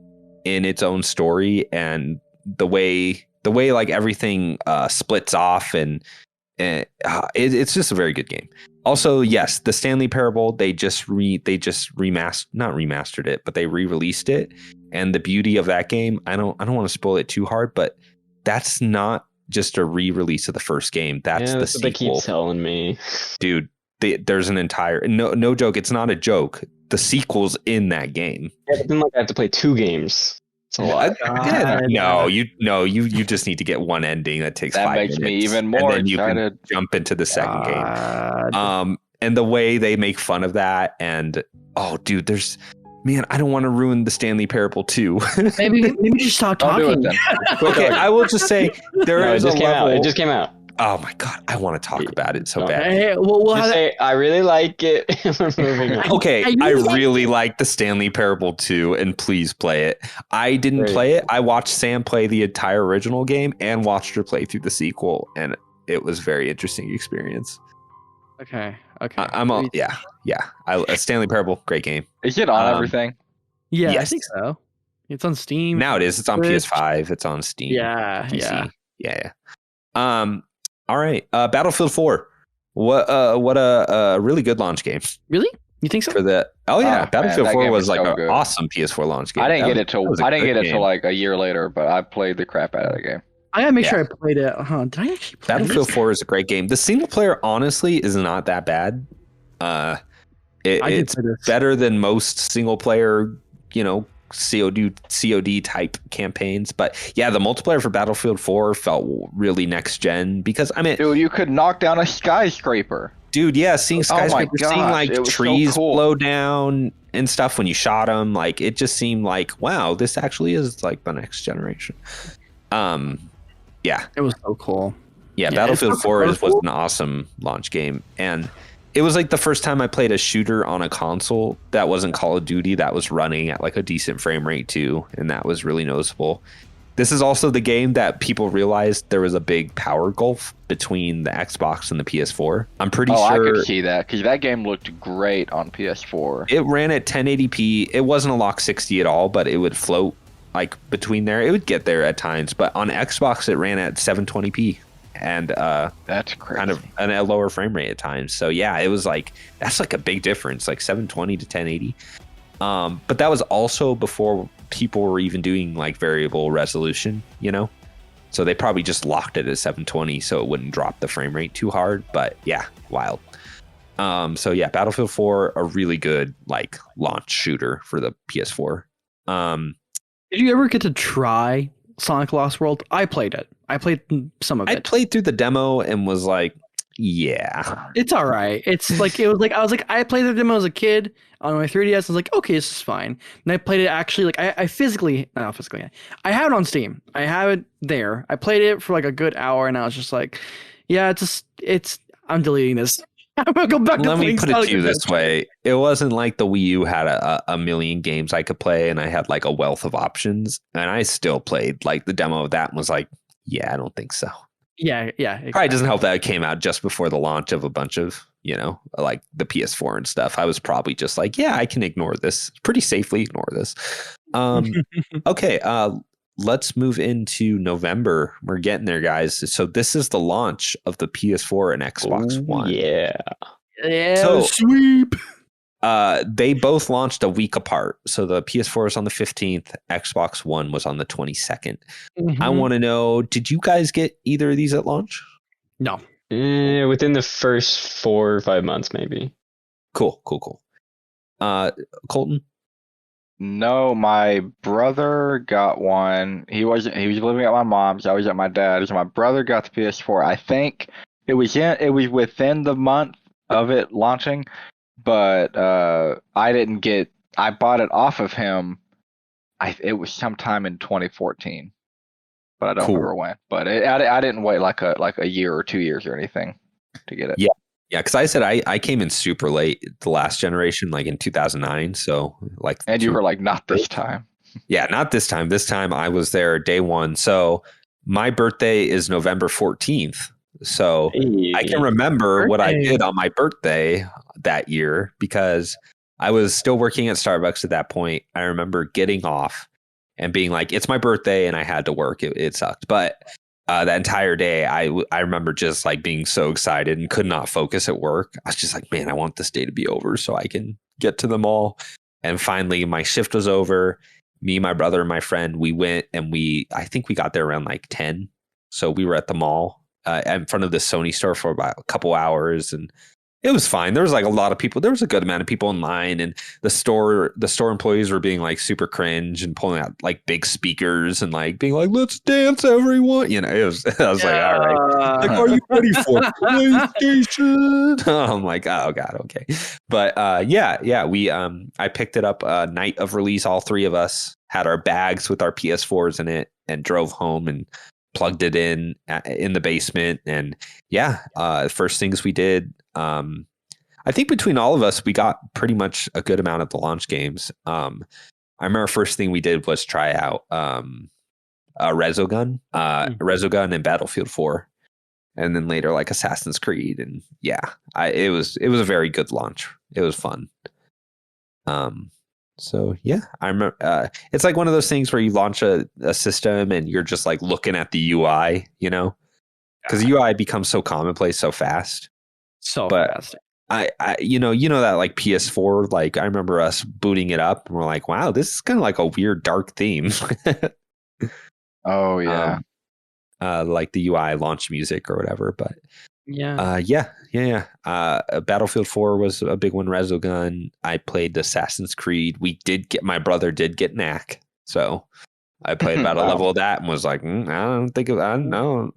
in its own story, and the way like everything splits off, and it's just a very good game. Also, yes, the Stanley Parable, they just remastered it, but they re-released it. And the beauty of that game, I don't want to spoil it too hard, but that's not just a re-release of the first game. That's the sequel. They keep telling me, dude. There's an entire no joke. It's not a joke. The sequel's in that game. Yeah, but then like I have to play 2 games. It's a lot. You just need to get one ending that takes 5 minutes. That makes me even more and then you excited. can jump into the second game. And the way they make fun of that, and dude, man, I don't want to ruin the Stanley Parable 2. maybe just stop talking. Okay, I will just say there is a level. It just came out. Oh my god, I want to talk about it so bad. Hey, we'll say I really like it. We're moving on. Okay, I really like the Stanley Parable 2, and please play it. I didn't play it. I watched Sam play the entire original game and watched her play through the sequel, and it was a very interesting experience. Okay. Stanley Parable, great game. Is it on everything? Yeah, yes. I think so. It's on Steam. Now it is. It's on PS5. It's on Steam. Yeah, PC. Yeah. All right. Battlefield 4. What a really good launch game. Really? You think so? For the Battlefield 4 was like an awesome PS4 launch game. I didn't get it till like a year later, but I played the crap out of the game. I gotta make sure I played it. Did I actually play Battlefield 4 is a great game. The single player, honestly, is not that bad. It's better than most single player, COD type campaigns. But yeah, the multiplayer for Battlefield 4 felt really next gen because dude, you could knock down a skyscraper. Dude, yeah, seeing skyscrapers, seeing like trees blow down and stuff when you shot them, like it just seemed like, wow, this actually is like the next generation. Yeah. It was so cool. Yeah, Battlefield 4 was an awesome launch game. And it was like the first time I played a shooter on a console that wasn't Call of Duty that was running at like a decent frame rate too. And that was really noticeable. This is also the game that people realized there was a big power gulf between the Xbox and the PS4. I'm pretty sure. I could see that because that game looked great on PS4. It ran at 1080p. It wasn't a lock 60 at all, but it would float like between there. It would get there at times, but on Xbox it ran at 720p and that's crazy. Kind of a lower frame rate at times. So yeah, it was like that's like a big difference, like 720 to 1080. But that was also before people were even doing like variable resolution, you know? So they probably just locked it at 720 so it wouldn't drop the frame rate too hard. But yeah, wild. So yeah, Battlefield 4, a really good like launch shooter for the PS4. Did you ever get to try Sonic Lost World? I played it. I played some of it. I played through the demo and was like, yeah, it's all right. It's like I played the demo as a kid on my 3DS. I was like, okay, this is fine. And I played it actually like I have it on Steam. I have it there. I played it for like a good hour, and I was just like, yeah, I'm deleting this. I'm gonna go back. Let me put it to you this way: it wasn't like the Wii U had a million games I could play, and I had like a wealth of options, and I still played like the demo of that and was like, yeah, I don't think so. Yeah, exactly. Probably doesn't help that it came out just before the launch of a bunch of, you know, like the PS4 and stuff. I was probably just like, yeah, I can ignore this. Pretty safely ignore this. Okay, let's move into November. We're getting there, guys. So this is the launch of the PS4 and Xbox One. Yeah. So sweep. They both launched a week apart. So the PS4 was on the 15th, Xbox One was on the 22nd. Mm-hmm. I want to know, did you guys get either of these at launch? No. Within the first 4 or 5 months, maybe. Cool. Colton? No, my brother got one. He was living at my mom's. I was at my dad's. My brother got the PS4. I think it was within the month of it launching. But I bought it off of him. It was sometime in 2014, but I don't remember when. But I didn't wait like a year or 2 years or anything to get it. Yeah, because I said I came in super late the last generation, like in 2009. So like, and you were like, not this time. Yeah, not this time. This time I was there day one. So my birthday is November 14th. So I can remember what I did on my birthday that year because I was still working at Starbucks at that point. I remember getting off and being like, it's my birthday and I had to work. It sucked. But that entire day, I remember just like being so excited and could not focus at work. I was just like, man, I want this day to be over so I can get to the mall. And finally, my shift was over. Me, my brother, and my friend, we went and I think we got there around like 10. So we were at the mall. In front of the Sony store for about a couple hours, and it was fine. There was like a lot of people. There was a good amount of people in line, and the store employees were being like super cringe and pulling out like big speakers and like being like, "Let's dance, everyone!" You know, I was like, "All right, like, are you ready for PlayStation?" I'm like, "Oh God, okay." But yeah, we I picked it up night of release. All three of us had our bags with our PS4s in it and drove home and plugged it in the basement. And yeah, first things we did, I think between all of us, we got pretty much a good amount of the launch games. I remember first thing we did was try out Resogun and Battlefield 4. And then later like Assassin's Creed. And yeah, it was a very good launch. It was fun. So yeah, I remember it's like one of those things where you launch a system and you're just like looking at the UI, you know, because the UI becomes so commonplace so fast. Fast. I you know that like PS4, like I remember us booting it up and we're like, wow, this is kind of like a weird dark theme. Oh yeah. Like the UI launch music or whatever, but yeah. Battlefield 4 was a big one. Resogun. I played Assassin's Creed. My brother did get knack, so I played about a level of that and was like, I don't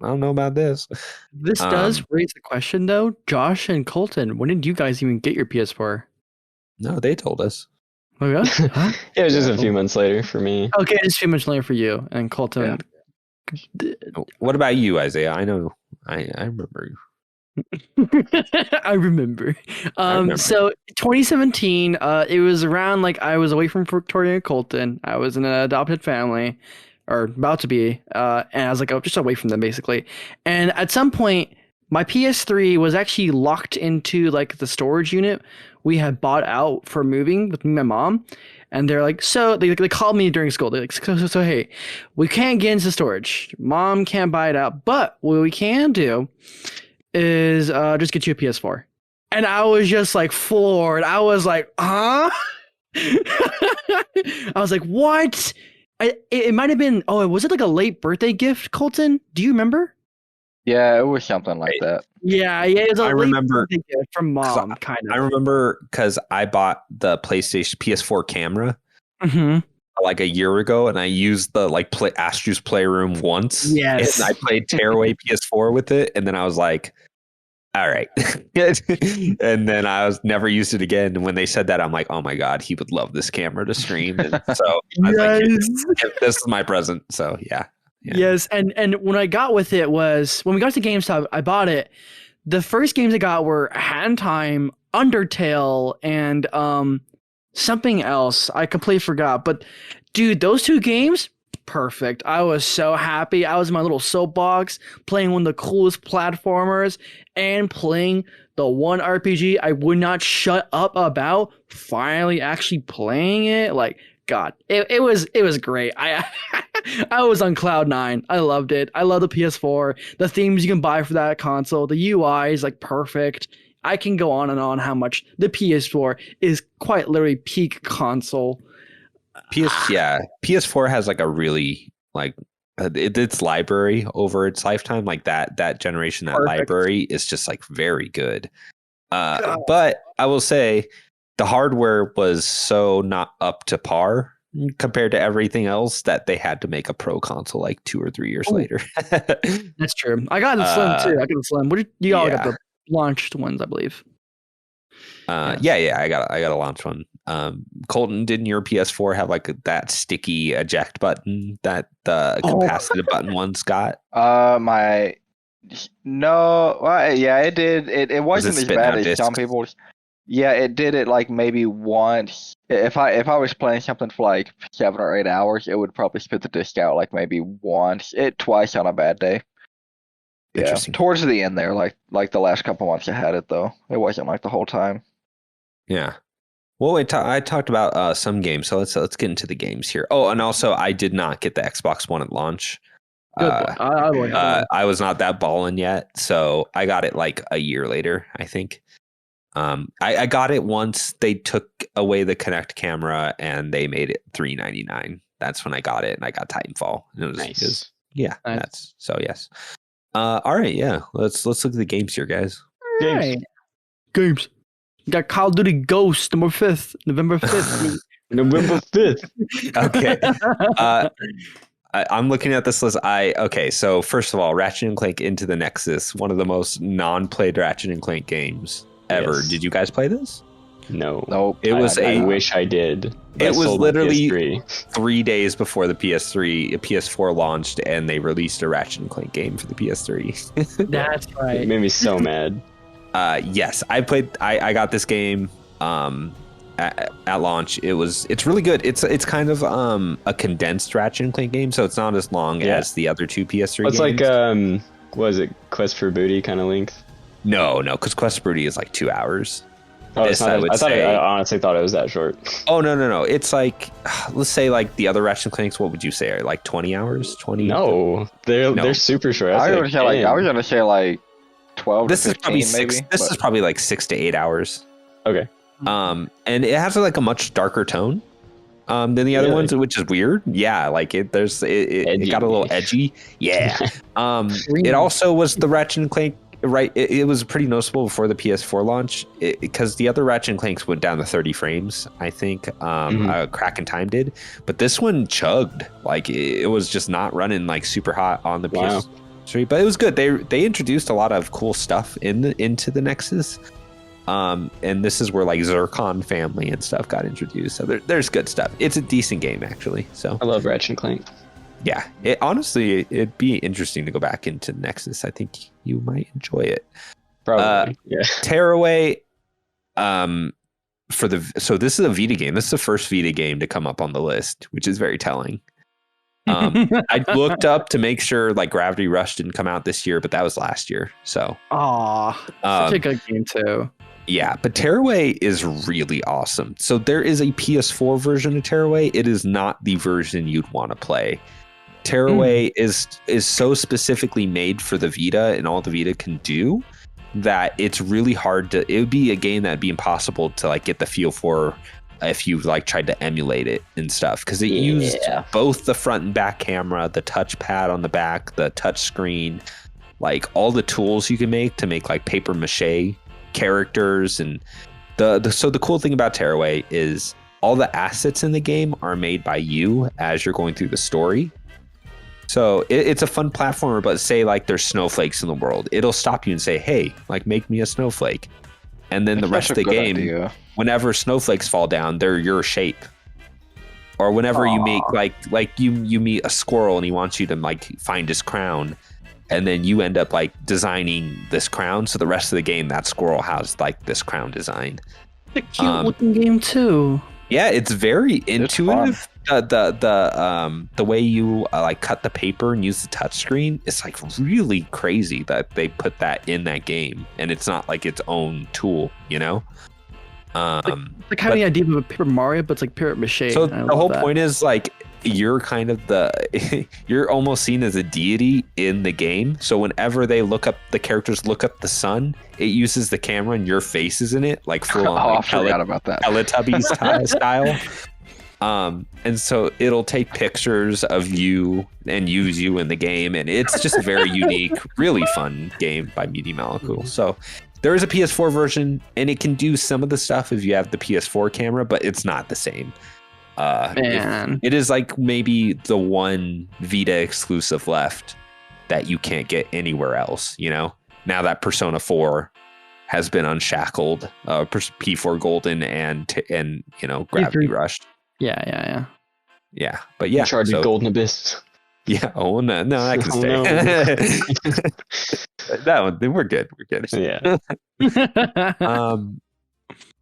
know about this. This does raise the question though, Josh and Colton. When did you guys even get your PS4? No, they told us. Oh yeah, It was just a few months later for me. Okay, just a few months later for you and Colton. Yeah. What about you, Izayah? I know. I remember. I remember. So 2017, it was around like I was away from Victoria and Colton. I was in an adopted family, or about to be, and I was like, just away from them basically. And at some point, my PS3 was actually locked into like the storage unit we had bought out for moving with me and my mom. And they're like, so they called me during school. They're like, so hey, we can't get into storage. Mom can't buy it out, but what we can do is just get you a PS4. And I was just like floored. I was like, huh? I was like, what? It might have been, was it like a late birthday gift, Colton? Do you remember? Yeah, it was something like that. Yeah, it was a I remember late birthday gift from mom, kind of. I remember because I bought the PlayStation PS4 camera like a year ago, and I used the like Astro's Playroom once. Yes, and I played Tearaway PS4 with it, and then I was like, all right. And then I was never used it again. And when they said that, I'm like, oh my God, he would love this camera to stream. And so I was like, this is my present. So yeah. Yes, and when I got with it was when we got to GameStop, I bought it. The first games I got were Hand Time, Undertale, and something else. I completely forgot. But dude, those 2 games, perfect. I was so happy. I was in my little soapbox playing one of the coolest platformers and playing the one RPG I would not shut up about. Finally, actually playing it, like. God, it was great. I was on cloud 9. I loved it. I love the PS4. The themes you can buy for that console. The UI is like perfect. I can go on and on how much the PS4 is quite literally peak console. PS4 has like a really like its library over its lifetime. Like that generation, that library is just like very good. But I will say, the hardware was so not up to par compared to everything else that they had to make a pro console like 2 or 3 years later. That's true. I got the Slim too. I got the Slim. What did you all got the launched ones, I believe? I got a launch one. Colton, didn't your PS4 have like that sticky eject button that the capacitive button ones got? It did. It wasn't as bad as some people's. Yeah, it did it like maybe once. If I was playing something for like 7 or 8 hours, it would probably spit the disc out like maybe twice on a bad day. Yeah, towards the end there, like the last couple months I had it though. It wasn't like the whole time. Yeah. Well, I talked about some games, so let's get into the games here. Oh, and also I did not get the Xbox One at launch. I was not that ballin' yet, so I got it like a year later, I think. I got it once they took away the Kinect camera and they made it $399. That's when I got it, and I got Titanfall. And it was nice. Nice. That's so yes. All right, yeah. Let's look at the games here, guys. Games. You got Call of Duty Ghost, November 5th. November 5th. Okay. I'm looking at this list. So first of all, Ratchet & Clank Into the Nexus, one of the most non-played Ratchet & Clank games ever. Yes. Did you guys play this? No. Nope. I wish I did. It was literally 3 days before the PS4 launched, and they released a Ratchet & Clank game for the PS3. That's right. It made me so mad. Yes, I got this game at launch. It's really good. It's kind of a condensed Ratchet & Clank game, so it's not as long as the other 2 PS3 games. It's like what is it, Quest for Booty kind of length? No, because Quest for Booty is like 2 hours. Oh, I honestly thought it was that short. Oh, no. It's like, let's say like the other Ratchet & Clanks, what would you say? Are like 20 hours? 20? No, they're super short. I was gonna say like 12 this to 15 is probably maybe. This is probably like 6 to 8 hours. Okay. And it has like a much darker tone than the other ones, which is weird. Yeah, like it got a little edgy. Yeah. It also was the Ratchet & Clank. Right, it was pretty noticeable before the PS4 launch because the other Ratchet & Clanks went down to 30 frames, I think. Crack in Time did, but this one chugged. Like it was just not running like super hot on the PS3, but it was good. They introduced a lot of cool stuff into the Nexus, and this is where like Zircon family and stuff got introduced. So there's good stuff. It's a decent game actually. So I love Ratchet & Clank. Yeah, it'd be interesting to go back into Nexus. I think you might enjoy it. Probably. Yeah. Tearaway, so this is a Vita game. This is the first Vita game to come up on the list, which is very telling. I looked up to make sure like Gravity Rush didn't come out this year, but that was last year. So, such a good game too. Yeah, but Tearaway is really awesome. So there is a PS4 version of Tearaway. It is not the version you'd want to play. Tearaway is so specifically made for the Vita and all the Vita can do that it's really hard to. It would be a game that'd be impossible to like get the feel for if you like tried to emulate it and stuff, because it used both the front and back camera, the touchpad on the back, the touch screen, like all the tools you can make to make like paper mache characters. And so the cool thing about Tearaway is all the assets in the game are made by you as you're going through the story. So it's a fun platformer, but say like there's snowflakes in the world, it'll stop you and say, hey, like make me a snowflake. And then the rest of the game, whenever snowflakes fall down, they're your shape. Or whenever you make like you meet a squirrel and he wants you to like find his crown, and then you end up like designing this crown. So the rest of the game, that squirrel has like this crown design. It's a cute looking game too. Yeah, it's very intuitive. The way you like cut the paper and use the touchscreen, it's like really crazy that they put that in that game, and it's not like its own tool, you know. Like having the idea of a Paper Mario, but it's like paper mache. So the whole point is like you're kind of you're almost seen as a deity in the game. So whenever the characters look up the sun, it uses the camera and your face is in it, like full on. I forgot about that. Teletubbies style. And so it'll take pictures of you and use you in the game, and it's just a very unique, really fun game by Media Molecule. So there is a PS4 version, and it can do some of the stuff if you have the PS4 camera, but it's not the same. It is like maybe the one Vita exclusive left that you can't get anywhere else, you know, now that Persona 4 has been unshackled, P4 Golden and you know, Gravity Rush. Yeah. But yeah, Uncharted Golden Abyss. Yeah. Oh no, I can stay. That one, we're good. Yeah.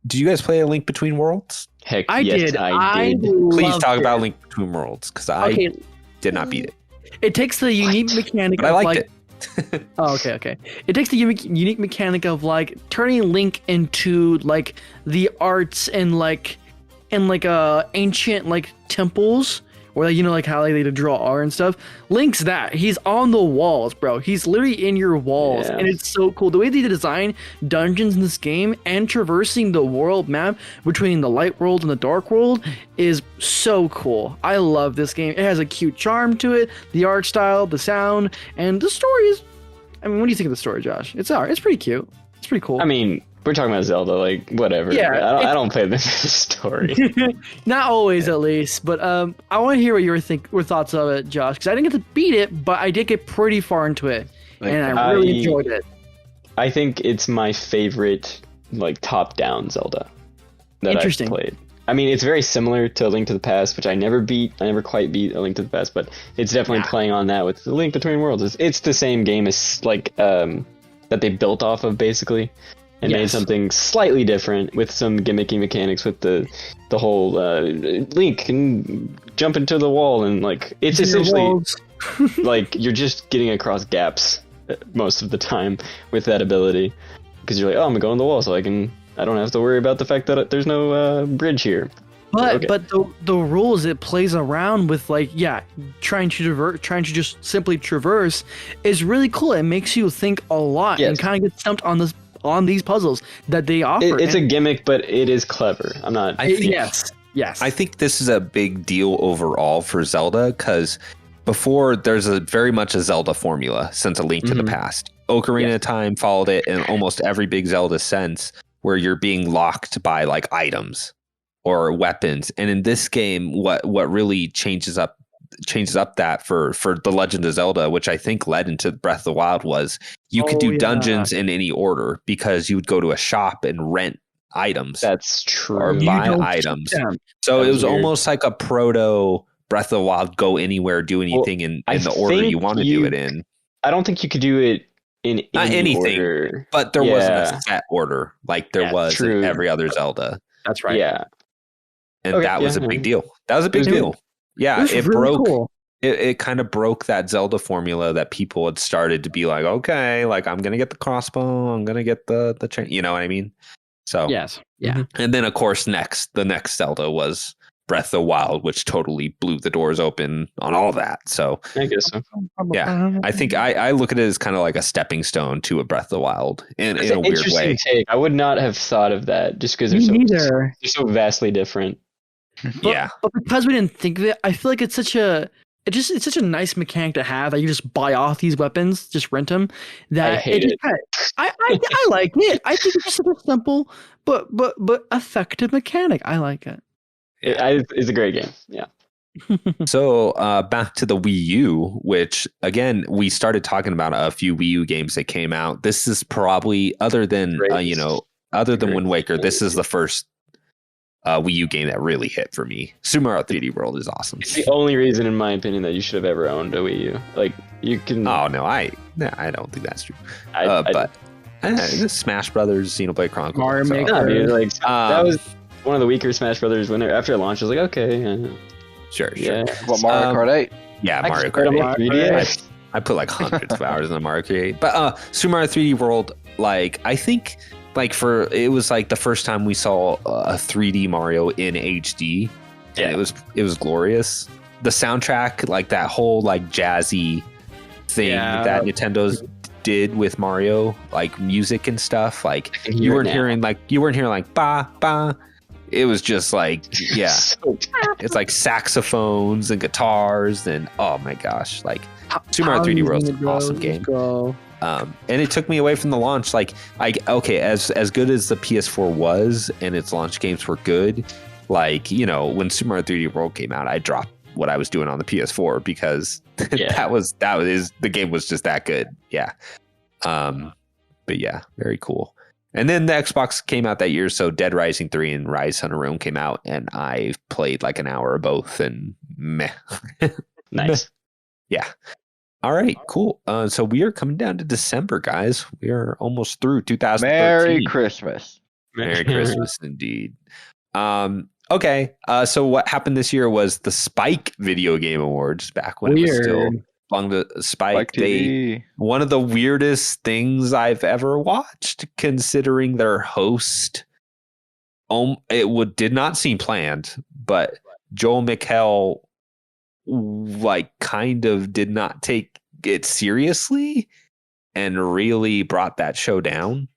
Did you guys play A Link Between Worlds? Heck, I yes, did. I did. Please talk about Link Between Worlds, because I did not beat it. It takes the unique mechanic but I liked it. Okay. It takes the unique mechanic of like turning Link into like the arts and like ancient like temples, or you know, like how they draw art and stuff. Link's that. He's on the walls, bro. He's literally in your walls, and it's so cool. The way they design dungeons in this game and traversing the world map between the light world and the dark world is so cool. I love this game. It has a cute charm to it, the art style, the sound, and the story is. I mean, what do you think of the story, Josh? It's pretty cute. It's pretty cool. I mean, we're talking about Zelda, like whatever. Yeah, I don't play this story. Not always, at least. But I want to hear what your thoughts of it, Josh, because I didn't get to beat it, but I did get pretty far into it, and I really enjoyed it. I think it's my favorite, like top-down Zelda that I've played. I mean, it's very similar to A Link to the Past, which I never quite beat A Link to the Past, but it's definitely playing on that with A Link Between Worlds. It's the same game as like that they built off of basically. And made something slightly different with some gimmicky mechanics with the whole Link can jump into the wall, and like it's essentially like you're just getting across gaps most of the time with that ability, because you're like, oh, I'm gonna go on the wall so I don't have to worry about the fact that there's no bridge here. But the rules it plays around with, like, trying to just simply traverse is really cool. It makes you think a lot and kind of get stumped on these puzzles that they offer. It's a gimmick, but it is clever. Yes. I think this is a big deal overall for Zelda, because before there's very much a Zelda formula since A Link to the Past. Ocarina of Time followed it, and almost every big Zelda since, where you're being locked by like items or weapons. And in this game, what really changes up that for The Legend of Zelda, which I think led into Breath of the Wild, was you could do dungeons in any order, because you would go to a shop and rent items. That's true. Or buy items. So it was almost like a proto Breath of the Wild go anywhere, do anything in the order you want to do it in. I don't think you could do it in Not anything, order. but there wasn't a set order like there was in every other Zelda. That's right. Yeah. And that was a big deal. That was a big deal. Yeah, it really broke. Cool. It kind of broke that Zelda formula that people had started to be like, okay, like I'm gonna get the crossbow, I'm gonna get the chain. You know what I mean? So yes, yeah. And then of course, the next Zelda was Breath of the Wild, which totally blew the doors open on all that. So I guess so. Yeah, I think I look at it as kind of like a stepping stone to a Breath of the Wild in a weird way. Take. I would not have thought of that just because they're so vastly different. But because we didn't think of it, I feel like it's such a nice mechanic to have that you just buy off these weapons, just rent them. That I hate it. I like it. I think it's just a simple but effective mechanic. I like it. It's a great game. Yeah. So back to the Wii U, which again we started talking about a few Wii U games that came out. This is probably other than Wind Waker. This is the first Wii U game that really hit for me. Super Mario 3D World is awesome. It's the only reason, in my opinion, that you should have ever owned a Wii U. Like you can. Oh no, I don't think that's true. But Smash Brothers, Xenoblade Chronicles, Mario Maker. No, dude, that was one of the weaker Smash Brothers after it launched. I was like, okay. Sure. Yeah. What, Mario Kart 8? Yeah, Mario Kart 8. I put like hundreds of hours in the Mario Kart 8. But Super Mario 3D World, like I think like it was like the first time we saw a 3D Mario in HD. And it was glorious. The soundtrack, like that whole like jazzy thing that Nintendo's did with Mario, like music and stuff, like you weren't hearing like ba ba. It was just like, yeah, it's like saxophones and guitars and oh my gosh, like Super Mario 3D World is an awesome game. And it took me away from the launch. Like, okay, as good as the PS4 was and its launch games were good, like, you know, when Super Mario 3D World came out, I dropped what I was doing on the PS4 because the game was just that good. Yeah. But yeah, very cool. And then the Xbox came out that year, so Dead Rising 3 and Rise Son of Rome came out, and I played like an hour of both, and meh. Nice. Yeah. All right, cool. So we are coming down to December, guys. We are almost through 2013. Merry Christmas. Merry Christmas, indeed. Okay, so what happened this year was the Spike Video Game Awards, back when it was still belonged to Spike. One of the weirdest things I've ever watched, considering their host. Did not seem planned, but Joel McHale like kind of did not take it seriously and really brought that show down.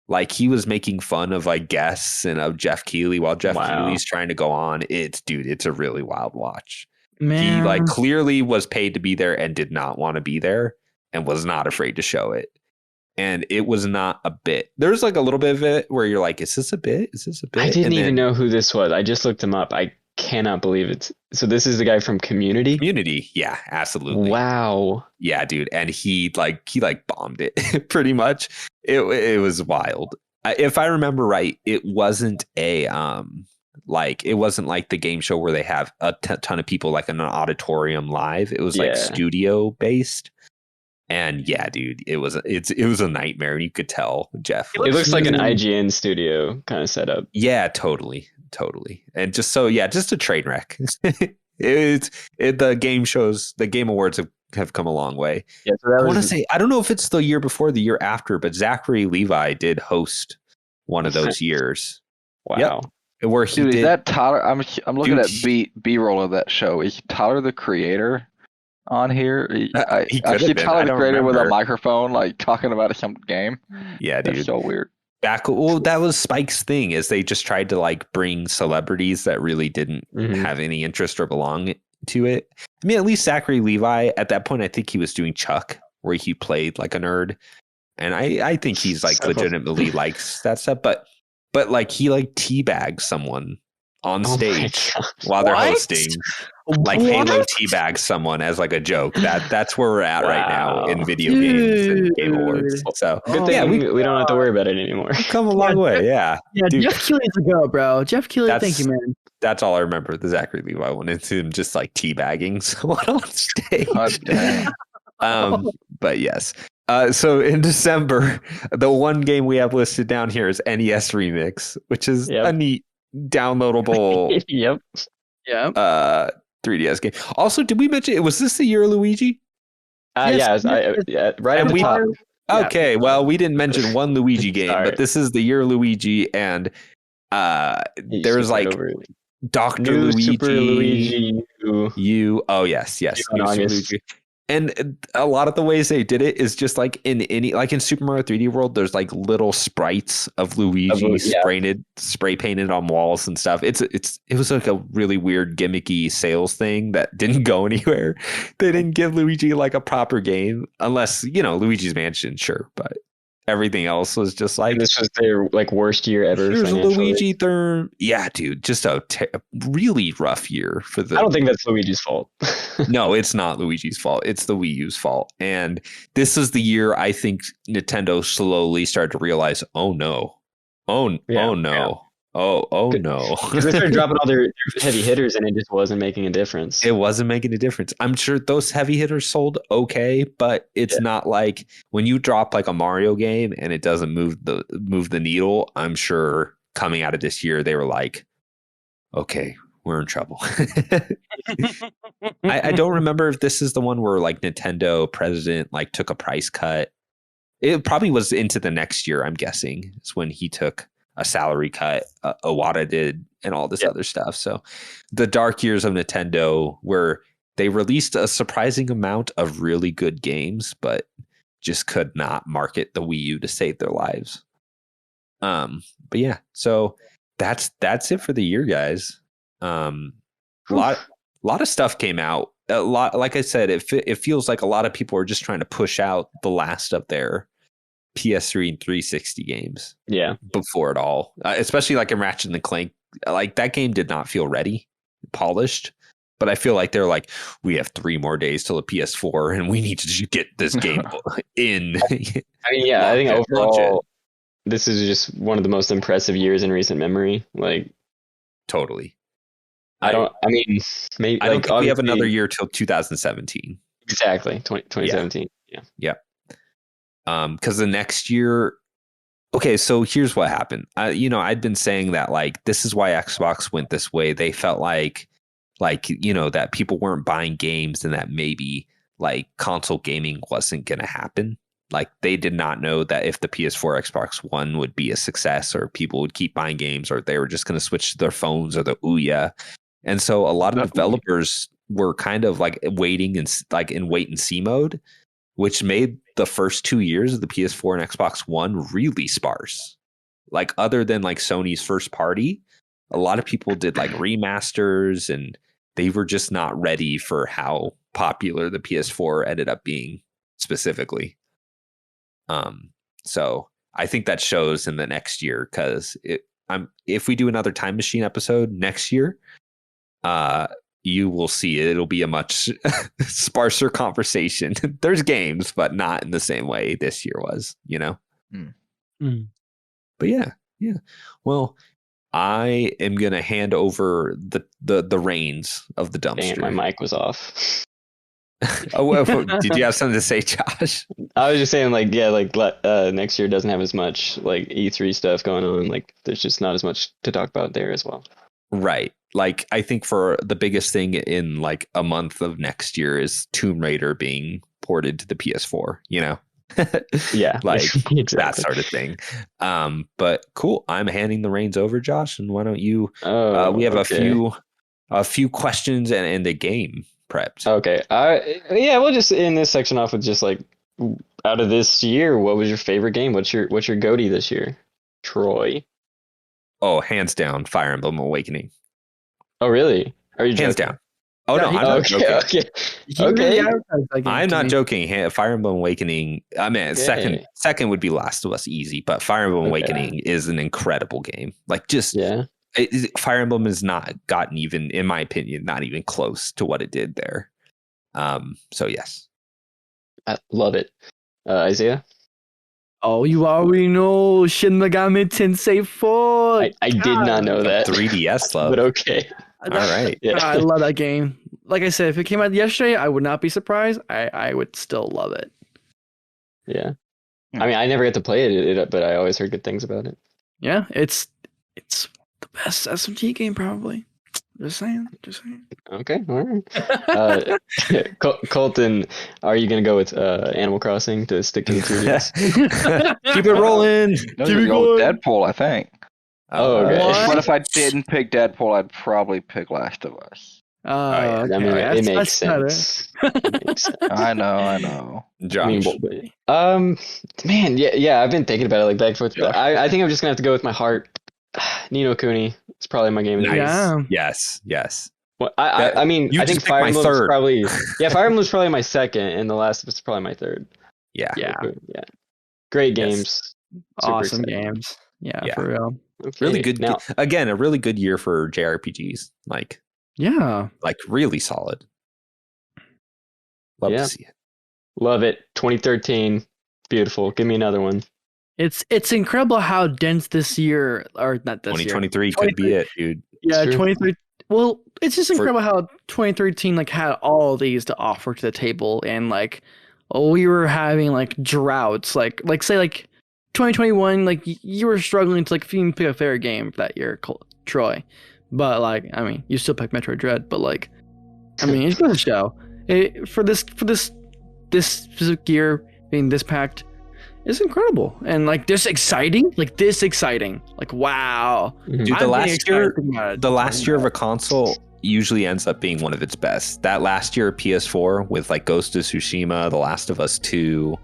Like he was making fun of like guests and of Jeff Keighley while Jeff Keighley's trying to go on. It's a really wild watch. Man. He like clearly was paid to be there and did not want to be there and was not afraid to show it. And it was not a bit. There's like a little bit of it where you're like, is this a bit? Is this a bit? I didn't even know who this was. I just looked him up. I cannot believe it. So this is the guy from Community? Community. Yeah, absolutely. Wow. Yeah, dude. And he bombed it pretty much. It was wild. If I remember right, it wasn't it wasn't like the game show where they have a ton of people like in an auditorium live. It was like studio based. And yeah, dude, it was a nightmare. You could tell, Jeff. It looks like an IGN studio kind of setup. Yeah, totally. And just a train wreck. The game shows, the Game Awards have come a long way. Yeah, so I want to say, I don't know if it's the year before, the year after, but Zachary Levi did host one of those years. Wow. Yep. Where he is that Tyler? I'm looking at B-roll of that show. Is Tyler the creator on here? I see Tyler the creator with a microphone, like talking about some game. Yeah, dude. That's so weird. That was Spike's thing, is they just tried to like bring celebrities that really didn't have any interest or belong to it. I mean, at least Zachary Levi at that point, I think he was doing Chuck, where he played like a nerd, and I think he's like legitimately likes that stuff. But like he like teabags someone on stage while they're hosting. Like Halo teabags someone as like a joke. That's where we're at right now in video games and Game Awards. So good thing we don't have to worry about it anymore. We've come a long way, yeah. Yeah, dude. Jeff Keighley's a go, bro. Jeff Keighley, thank you, man. That's all I remember. The Zachary Levi one. It's him just like teabagging someone on stage. But yes. So in December, the one game we have listed down here is NES Remix, which is a neat downloadable. Yep. 3DS game. Also, did we mention was this the year of Luigi? Right at the top. Okay, well, we didn't mention one Luigi game, but this is the year of Luigi, and there's like Dr. Luigi, Super Luigi U. Oh yes, New Super Luigi. And a lot of the ways they did it is just like in Super Mario 3D World, there's like little sprites of Luigi spray painted on walls and stuff. It was like a really weird gimmicky sales thing that didn't go anywhere. They didn't give Luigi like a proper game unless, Luigi's Mansion, sure, but everything else was just like this was their like worst year ever. Here's Luigi third. Yeah, dude, just a really rough year for the. I don't think that's Luigi's fault. No, it's not Luigi's fault. It's the Wii U's fault. And this is the year I think Nintendo slowly started to realize, oh no, no. Because they started dropping all their heavy hitters and it just wasn't making a difference. It wasn't making a difference. I'm sure those heavy hitters sold okay, but it's not like when you drop like a Mario game and it doesn't move the needle. I'm sure coming out of this year, they were like, okay, we're in trouble. I don't remember if this is the one where like Nintendo president like took a price cut. It probably was into the next year, I'm guessing, is when he took a salary cut. Iwata did, and all this other stuff. So the dark years of Nintendo, where they released a surprising amount of really good games, but just could not market the Wii U to save their lives. But yeah, so that's it for the year, guys. A lot of stuff came out. A lot, like I said, it feels like a lot of people are just trying to push out the last of their PS3 and 360 games. Yeah. Before it all, especially like in Ratchet and Clank, like that game did not feel ready, polished. But I feel like they're like, we have 3 more days till the PS4, and we need to get this game in. I mean, I think overall, this is just one of the most impressive years in recent memory. Like, totally. I don't think we have another year till 2017. Exactly, 2017. Yeah. Because the next year, okay, so here's what happened. I'd been saying that like this is why Xbox went this way. They felt like that people weren't buying games and that maybe like console gaming wasn't going to happen. Like they did not know that if the PS4, Xbox One would be a success, or people would keep buying games, or they were just going to switch to their phones or the Ouya. And so a lot of developers were kind of like waiting and like in wait and see mode, which made the first 2 years of the PS4 and Xbox One really sparse. Like other than like Sony's first party, a lot of people did like remasters, and they were just not ready for how popular the PS4 ended up being specifically. So I think that shows in the next year, because if we do another Time Machine episode next year, you will see it'll be a much sparser conversation. There's games, but not in the same way this year was, But yeah. Well, I am gonna hand over the reins of the dumpster. Dang, my mic was off. Oh, well, did you have something to say, Josh? I was just saying, next year doesn't have as much like E3 stuff going on. Like, there's just not as much to talk about there as well. Right. Like, I think for the biggest thing in like a month of next year is Tomb Raider being ported to the PS4, Yeah, like exactly. That sort of thing. But cool. I'm handing the reins over, Josh, and why don't you? We have a few questions and a game prepped. Okay. We'll just end this section off with just like, out of this year, what was your favorite game? What's your goatee this year, Troy? Oh, hands down, Fire Emblem Awakening. Oh, really? Are you hands joking? down? Oh no, I'm not joking. Okay. I'm not joking. Fire Emblem Awakening. I mean, second would be Last of Us, easy, but Fire Emblem Awakening is an incredible game. Like, just Fire Emblem has not gotten even, in my opinion, not even close to what it did there. So yes, I love it. Izayah? Oh, you already know Shin Megami Tensei 4. I did not know that. 3DS love. But okay. All right. Yeah. I love that game. Like I said, if it came out yesterday, I would not be surprised. I would still love it. Yeah. I mean, I never get to play it, but I always heard good things about it. Yeah, it's the best SMT game probably. Just saying. Okay, all right. Colton, are you gonna go with Animal Crossing to stick to the 3DS? Keep it rolling. No, you go with Deadpool, I think. Oh, okay. But if I didn't pick Deadpool, I'd probably pick Last of Us. yeah. Okay. I mean, it makes better. sense. It makes sense. I know. Josh. Man, yeah, I've been thinking about it like back and forth. But I think I'm just gonna have to go with my heart. Ni no Kuni. It's probably my game of the year. Yeah. Yes. Well, I mean, You I think just picked Fire my Emblem was third. probably Fire Emblem was probably my second, and The Last of Us is probably my third. Yeah. Great Yes. games. Super Awesome exciting. games. Yeah, Yeah. for real. Okay, Really good. Now, Again, a really good year for JRPGs. Like Yeah. really solid. Love Yeah. to see it. love it. 2013, beautiful. Give me another one. It's incredible how dense this year, or not this year. 2023 could be it, dude. Yeah, It's true. 23. Well, it's just For- incredible how 2013 like had all these to offer to the table, and like, we were having like droughts, like say like 2021, like you were struggling to like even pick a fair game that year, Troy. But like, I mean, you still picked Metroid Dread, but like, I mean, it's gonna show. For this specific year being this packed, it's incredible and like this exciting, like wow. Mhm. Dude, I'm getting excited thinking about it. the last year of a console usually ends up being one of its best. That last year of PS4 with like Ghost of Tsushima, The Last of Us 2,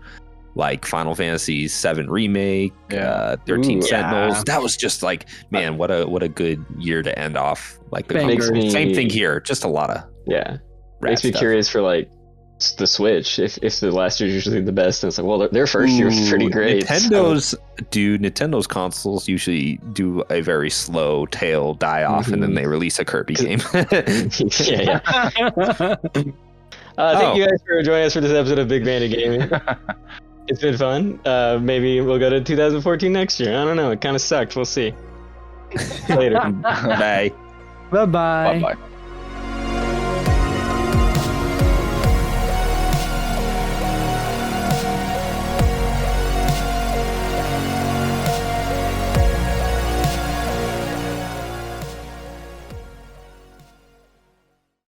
like Final Fantasy 7 remake, 13 Ooh, Sentinels. yeah. That was just like, man, what a good year to end off like the Banger. console. Makes me- Same thing here, just a lot of Yeah. rad Makes me stuff. curious for like the Switch. If the last year's usually the best, and it's like, well, their first year was pretty Ooh, great. Nintendo consoles usually do a very slow tail die off, and then Mhm. they release a Kirby game. yeah. Thank you guys for joining us for this episode of Big Bandit Gaming. It's been fun. Maybe we'll go to 2014 next year. I don't know. It kind of sucked. We'll see. Later. Bye. Bye-bye. Bye-bye.